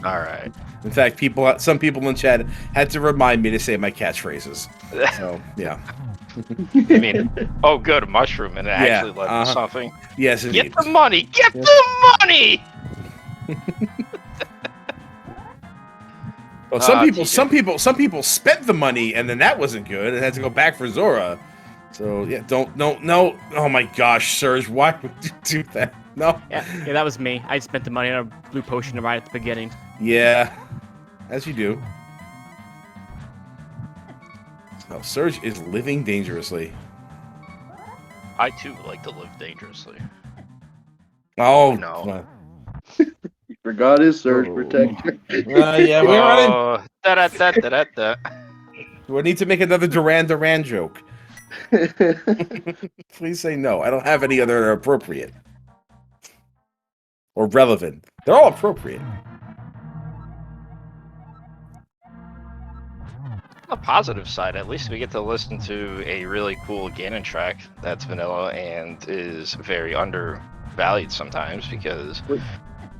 All right. In fact, some people in chat had to remind me to say my catchphrases. So, yeah. I mean, oh, good, a mushroom, and it Yeah, actually led to something. Yes, indeed. Get the money! Get the money! Well, TJ. some people spent the money, and then that wasn't good, and had to go back for Zora. So yeah, no. Oh my gosh, Serge, why would you do that? No. Yeah, that was me. I spent the money on a blue potion right at the beginning. Yeah, as you do. So Serge is living dangerously. I too like to live dangerously. Oh No. He forgot his surge Oh. protector. Yeah, we're running. Oh, da-da-da-da-da-da. We need to make another Duran Duran joke. Please say no. I don't have any other that are appropriate or relevant. They're all appropriate. On the positive side, at least we get to listen to a really cool Ganon track that's vanilla and is very undervalued sometimes because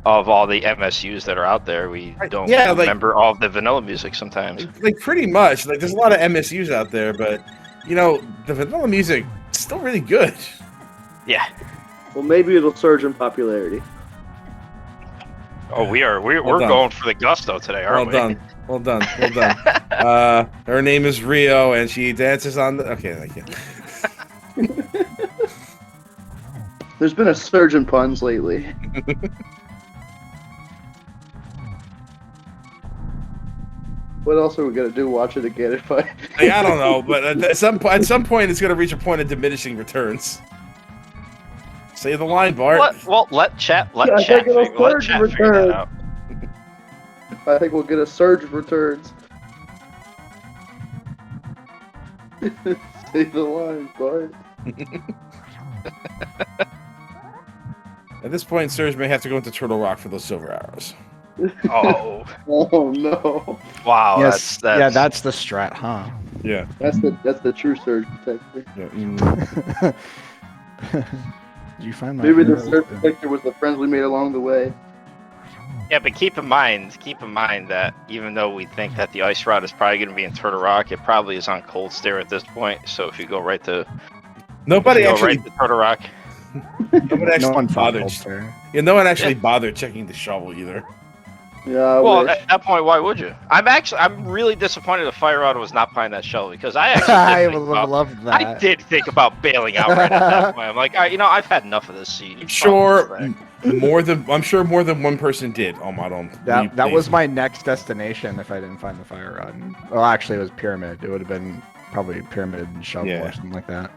of all the MSUs that are out there. We don't Yeah, like- remember all of the vanilla music sometimes. Like pretty much. Like there's a lot of MSUs out there, but you know the vanilla music is still really good. Yeah. Well, maybe it'll surge in popularity. Oh, we're done. going for the gusto today, Well aren't we? done. Well done. Well done. Her name is Rio, and she dances on the. Okay, I can't. There's been a surge in puns lately. What else are we gonna do? Watch it again if I. Like, I don't know, but at some point, it's gonna reach a point of diminishing returns. Say the line, Bart. Well, let chat Yeah, I chat think it'll figure surge that return. out. I think we'll get a surge of returns. Say the line, Bart. At this point, Surge may have to go into Turtle Rock for those silver arrows. Oh, Oh no, wow. Yes, That's yeah, that's the strat, huh? Yeah. that's the true surge protector. Yeah. Mm. Did you find my Maybe the arrow? surge protector was the friends we made along the way. Yeah, but keep in mind that even though we think that the ice rod is probably going to be in Turtle Rock, it probably is on Cold Stare at this point. So if you go right to Nobody actually, right to Turtle Rock, nobody actually No one bothered. followed there. Yeah, no one actually bothered checking the shovel either. Yeah, I well, wish. at that point, why would you? I'm really disappointed that Fire Rod was not buying that shell because I actually I did would think about, love that. I did think about bailing out right at that point. I'm like, all right, I've had enough of this seed. You Sure, fucking thing. I'm sure more than one person did. Oh my god. That was my next destination if I didn't find the fire rod. Well, actually, it was Pyramid. It would have been probably Pyramid and Shovel Yeah. or something like that.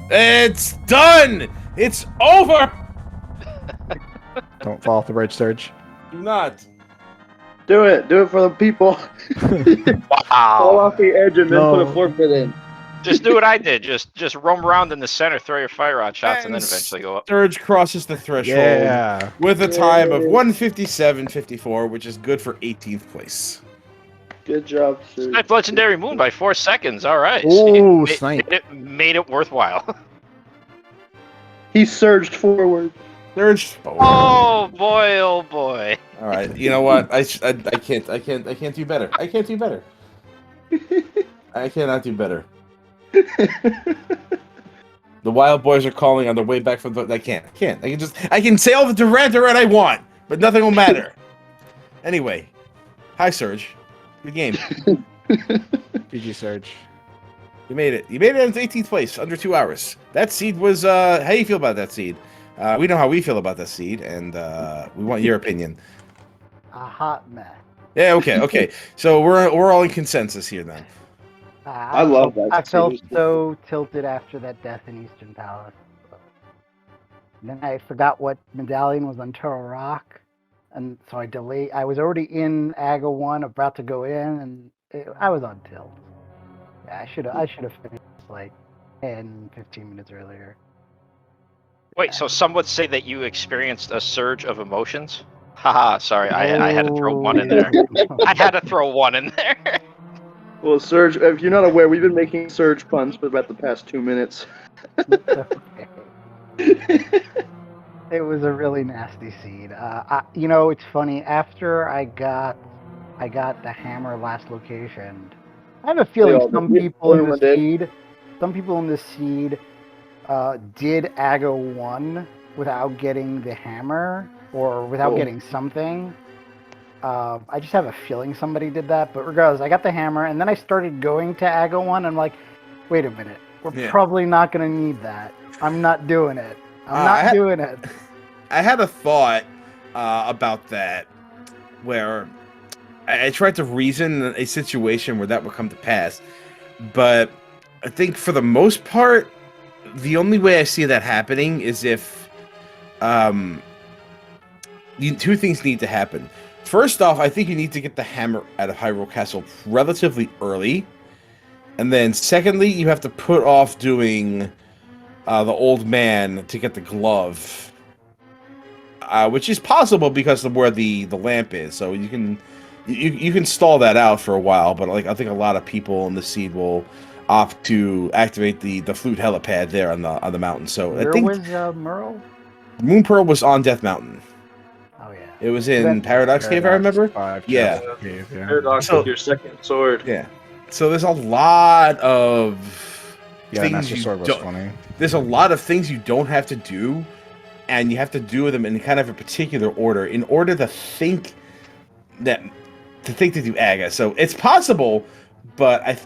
It's done. It's over. Don't fall off the bridge, Surge. Do not. Do it for the people. Fall Wow. off the edge and then No. put a forfeit in. Just do what I did. Just roam around in the center, throw your Fire Rod shots, and then And eventually go up. Surge crosses the threshold Yeah. with a time of Yay. 1:57.54, which is good for 18th place. Good job, Surge. Sniped Legendary Moon by 4 seconds. All right. Ooh, See, snipe. made it worthwhile. He surged forward. Surge. Oh boy! Oh boy! All right. You know what? I can't do better. I can't do better. I cannot do better. The wild boys are calling on their way back from the. I can't. I can say all the Durant I want, but nothing will matter. Anyway, hi Surge. Good game. GG, Surge. You made it. You made it into 18th place, under 2 hours. That seed was. How do you feel about that seed? We know how we feel about that seed, and we want your opinion. a hot mess. Yeah, okay. So we're all in consensus here then. I love that. I felt Seriously. so tilted after that death in Eastern Palace. And then I forgot what medallion was on Turtle Rock, and so I delayed. I was already in Aga 1, about to go in, and I was on tilt. Yeah, I should have finished like 10, 15 minutes earlier. Wait, so some would say that you experienced a surge of emotions? Haha, sorry, I had to throw one in there. I had to throw one in there. Well, Surge, if you're not aware, we've been making Surge puns for about the past 2 minutes. Okay. It was a really nasty seed. You know, it's funny. After I got the hammer last location, I have a feeling some people in this seed did Aga 1 without getting the hammer or without getting something. I just have a feeling somebody did that. But regardless, I got the hammer, and then I started going to Aga 1. I'm like, wait a minute, we're probably not going to need that. I'm not doing it. I'm not doing it. I had a thought about that where I tried to reason a situation where that would come to pass, but I think for the most part, the only way I see that happening is if two things need to happen. First off, I think you need to get the hammer out of Hyrule Castle relatively early, and then secondly, you have to put off doing the old man to get the glove. Which is possible because of where the lamp is, so you can stall that out for a while. But like I think a lot of people in the seed will opt to activate the flute helipad there on the mountain. So Where I think was Merle? Moon Pearl was on Death Mountain. Oh yeah. It was in Paradox Cave, I remember. Yeah. Paradox with your second sword. Yeah. So there's a lot of things Master you Sword was don't. funny. There's a lot of things you don't have to do. And you have to do them in kind of a particular order in order to think to do Aga. So it's possible, but I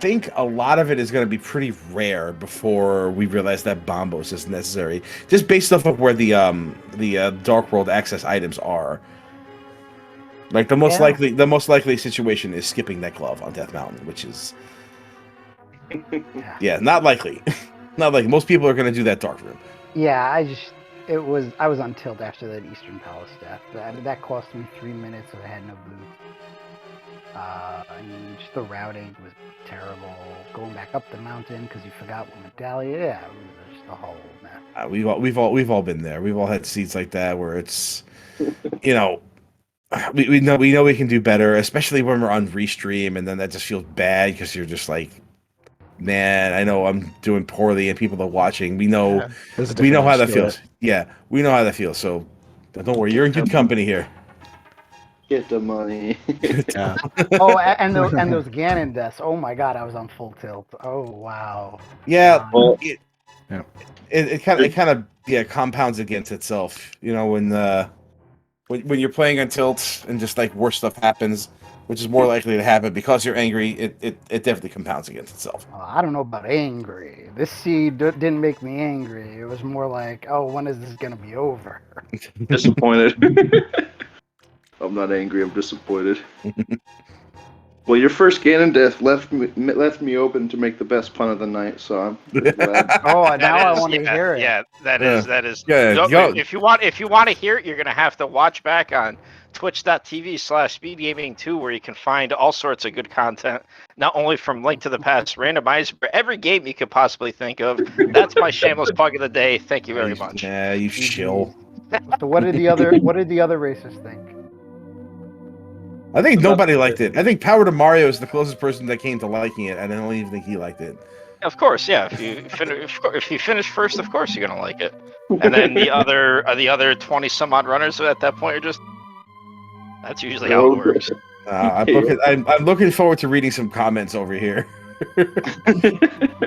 think a lot of it is going to be pretty rare before we realize that Bombos is necessary, just based off of where the Dark World access items are. Like the most likely situation is skipping that glove on Death Mountain, which is not likely. Not like most people are going to do that dark room. Yeah, I was on tilt after that Eastern Palace death. That cost me 3 minutes, so I had no boots. And just the routing was terrible. Going back up the mountain because you forgot one medallion. Yeah, it was just a whole mess. We've all been there. We've all had seats like that where it's, you know, we know we can do better, especially when we're on restream, and then that just feels bad because you're just like, man, I know I'm doing poorly and people are watching. We know how that feels. Yeah, we know how that feels. So don't worry, you're in good company here. Get the money. Yeah. Oh, and those Ganon deaths. Oh my god, I was on full tilt. Oh wow. Yeah. Well, It kind of compounds against itself. You know, when you're playing on tilt and just like worse stuff happens, which is more likely to happen because you're angry, it definitely compounds against itself. I don't know about angry. This seed didn't make me angry. It was more like, oh, when is this gonna be over? Disappointed. I'm not angry. I'm disappointed. Well, your first Ganon death left me open to make the best pun of the night, so I'm glad. Oh, now I want to hear it. Yeah, that is. Yeah, So, if you want to hear it, you're gonna have to watch back on twitch.tv/speedgaming2, where you can find all sorts of good content, not only from Link to the Past Randomizer, but every game you could possibly think of. That's my shameless plug of the day. Thank you very much. Yeah, you shill. So what did the other races think? I think nobody liked it. I think Power to Mario is the closest person that came to liking it, and I don't even think he liked it. Of course, yeah. If you finish first, of course you're gonna like it. And then the other 20 some odd runners at that point are just. That's usually how it works. I'm looking forward to reading some comments over here,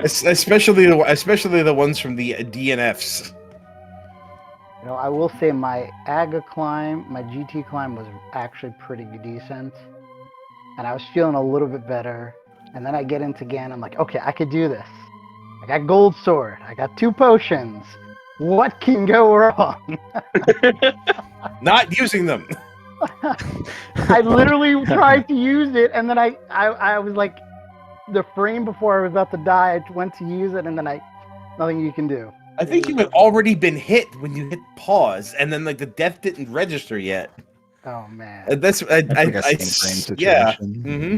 especially the ones from the DNFs. You know, I will say my Aga climb, my GT climb was actually pretty decent, and I was feeling a little bit better. And then I get into Ganon, I'm like, okay, I could do this. I got Gold Sword, I got 2 potions. What can go wrong? Not using them. I literally tried to use it, and then I was like, the frame before I was about to die, I went to use it, and then nothing you can do. I think you had already been hit when you hit pause, and then like the death didn't register yet. Oh man. That's Like a same frame yeah. situation. Mm-hmm.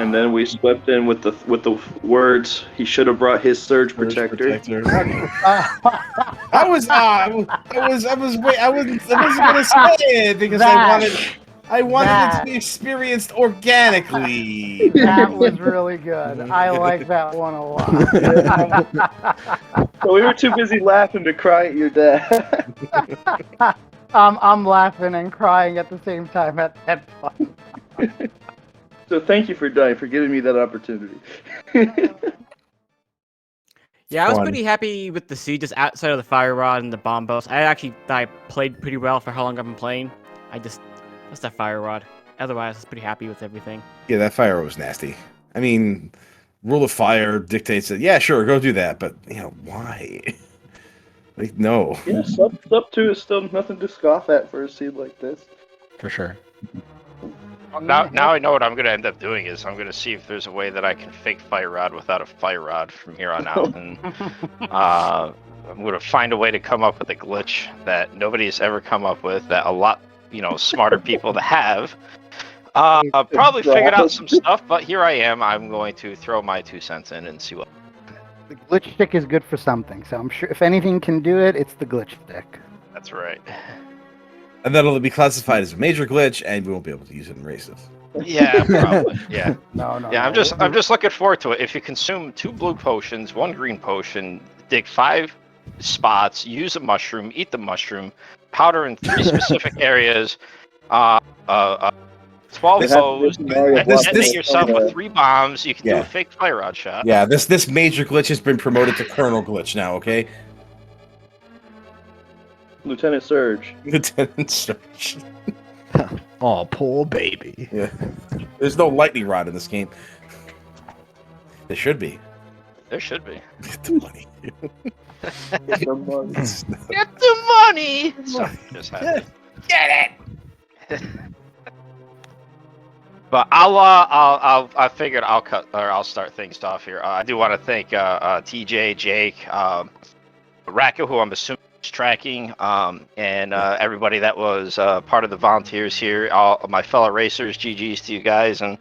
And then we swept in with the words. He should have brought his surge protector. I wasn't gonna say it because I wanted it to be experienced organically. That was really good. I like that one a lot. So we were too busy laughing to cry at your dad. I'm laughing and crying at the same time at that point. So thank you for giving me that opportunity. Yeah, I was Fun. pretty happy with the siege just outside of the fire rod and the bombos. I played pretty well for how long I've been playing. Just that fire rod. Otherwise, I was pretty happy with everything. Yeah, that fire was nasty. I mean, rule of fire dictates that. Yeah, sure, go do that, but why? Like, no. Yeah, sub 2 is still nothing to scoff at for a seed like this. For sure. Now I know what I'm going to end up doing is I'm going to see if there's a way that I can fake fire rod without a fire rod from here on out, and I'm going to find a way to come up with a glitch that nobody's ever come up with that a lot smarter people to have. Probably figured out some stuff, but here I am. I'm going to throw my 2 cents in and see what. The glitch stick is good for something, so I'm sure if anything can do it, it's the glitch stick. That's right. And that'll be classified as a major glitch, and we won't be able to use it in races. Yeah, probably. Yeah. No. Yeah, I'm just looking forward to it. If you consume 2 blue potions, 1 green potion, dig 5 spots, use a mushroom, eat the mushroom, powder in 3 specific areas, 12 bows, detonate yourself with 3 bombs, you can do a fake fire rod shot. Yeah, this major glitch has been promoted to Colonel Glitch now, okay? Lieutenant Surge. Lieutenant Surge. Oh, poor baby. Yeah. There's no lightning rod in this game. There should be. There should be. Get the money. Get the money. Get the money! Sorry, just happened. Get it! But I figured I'll start things off here. I do want to thank TJ, Jake, Raka, who I'm assuming is tracking, and everybody that was part of the volunteers here, all of my fellow racers. GGs to you guys, and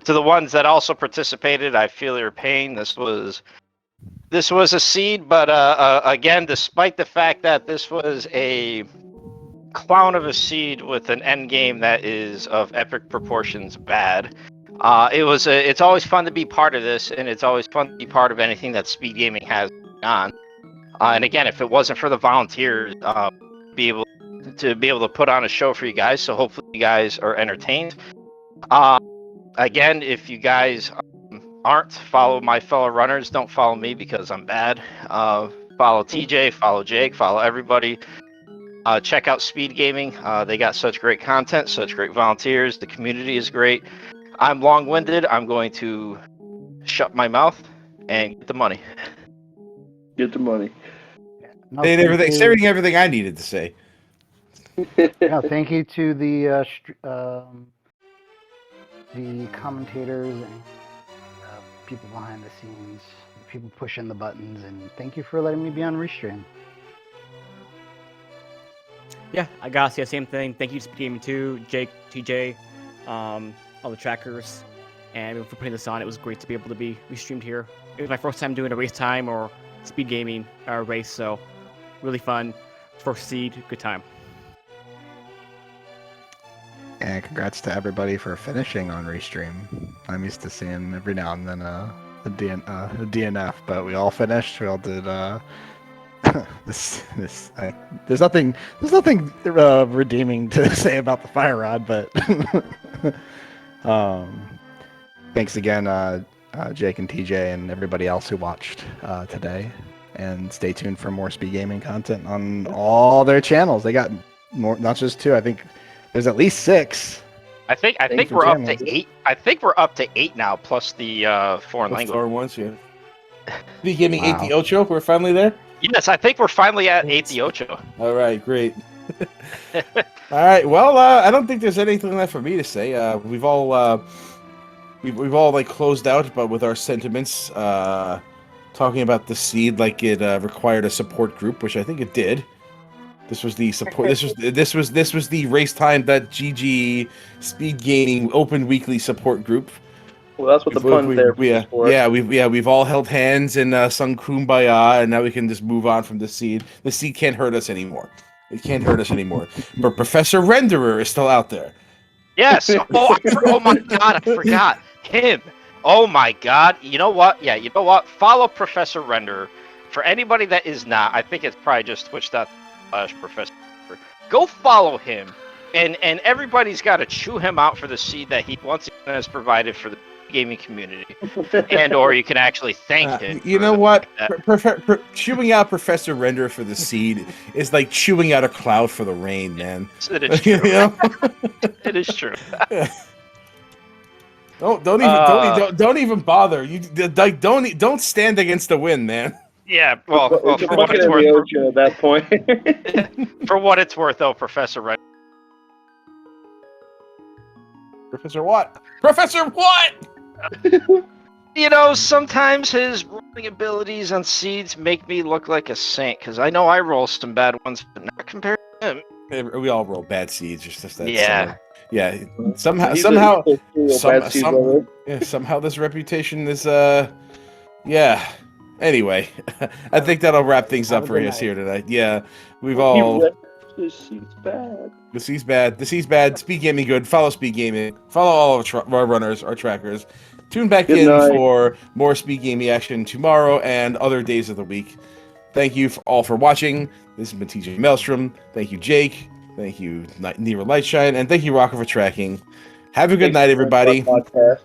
to the ones that also participated. I feel your pain. This was a seed, but again, despite the fact that this was a clown of a seed with an end game that is of epic proportions bad, it's always fun to be part of this, and it's always fun to be part of anything that speed gaming has on. And again, if it wasn't for the volunteers, be able to put on a show for you guys, so hopefully you guys are entertained. Again, if you guys aren't, follow my fellow runners. Don't follow me because I'm bad. Follow TJ, follow Jake, follow everybody. Check out Speed Gaming. They got such great content, such great volunteers. The community is great. I'm long-winded. I'm going to shut my mouth and get the money. Get the money. No, Saying everything I needed to say. No, thank you to the commentators and people behind the scenes, people pushing the buttons, and thank you for letting me be on Restream. Yeah, I gotta say the same thing. Thank you to Speed Gaming 2, Jake, TJ, all the trackers, and for putting this on. It was great to be able to be restreamed here. It was my first time doing a race time or Speed Gaming race, so really fun. First seed, good time. And congrats to everybody for finishing on Restream. I'm used to seeing every now and then a DNF, but we all finished. We all did. There's nothing redeeming to say about the fire rod, but thanks again, Jake and TJ and everybody else who watched today. And stay tuned for more Speed Gaming content on all their channels. They got more, not just 2. I think there's at least 6. I think we're up to 8. I think we're up to 8 now, plus the foreign language. Foreign ones, yeah. Speed Gaming 8 the Ocho. We're finally there. Yes, I think we're finally at 8 the Ocho. All right, great. All right. Well, I don't think there's anything left for me to say. We've all like closed out, but with our sentiments, talking about the seed like it required a support group, which I think it did. This was the support. This was the racetime.gg speed gaining open weekly support group. Well, that's what the fun therapy is for. We've all held hands and sung Kumbaya, and now we can just move on from the seed. The seed can't hurt us anymore. It can't hurt us anymore. But Professor Renderer is still out there. Yes. Oh my God, I forgot him. Oh my God. You know what? Yeah, you know what? Follow Professor Renderer. For anybody that is not, I think it's probably just twitch.com/Professor. Go follow him, and everybody's got to chew him out for the seed that he once again has provided for the gaming community, and or you can actually thank him. You know what? Chewing out Professor Renderer for the seed is like chewing out a cloud for the rain, man. It is true. You know? It is true. Don't even bother. You like don't stand against the wind, man. Yeah, well for what it's worth. At that point. For what it's worth, though, Professor Red. Professor what? Professor what? You know, sometimes his rolling abilities on seeds make me look like a saint, because I know I roll some bad ones, but not compared to him. We all roll bad seeds. Just that. Yeah. Yeah. Somehow this reputation is yeah. Anyway, I think that'll wrap things up for us here tonight. Yeah, we've all. The seed's bad. The seed's bad. The seed's bad. Speed Gaming good. Follow Speed Gaming. Follow all of our runners, our trackers. Tune back in for more Speed Gaming action tomorrow and other days of the week. Thank you all for watching. This has been TJ Maelstrom. Thank you, Jake. Thank you, Nero Lightshine, and thank you, Rocker, for tracking. Have a good night, everybody. Podcast.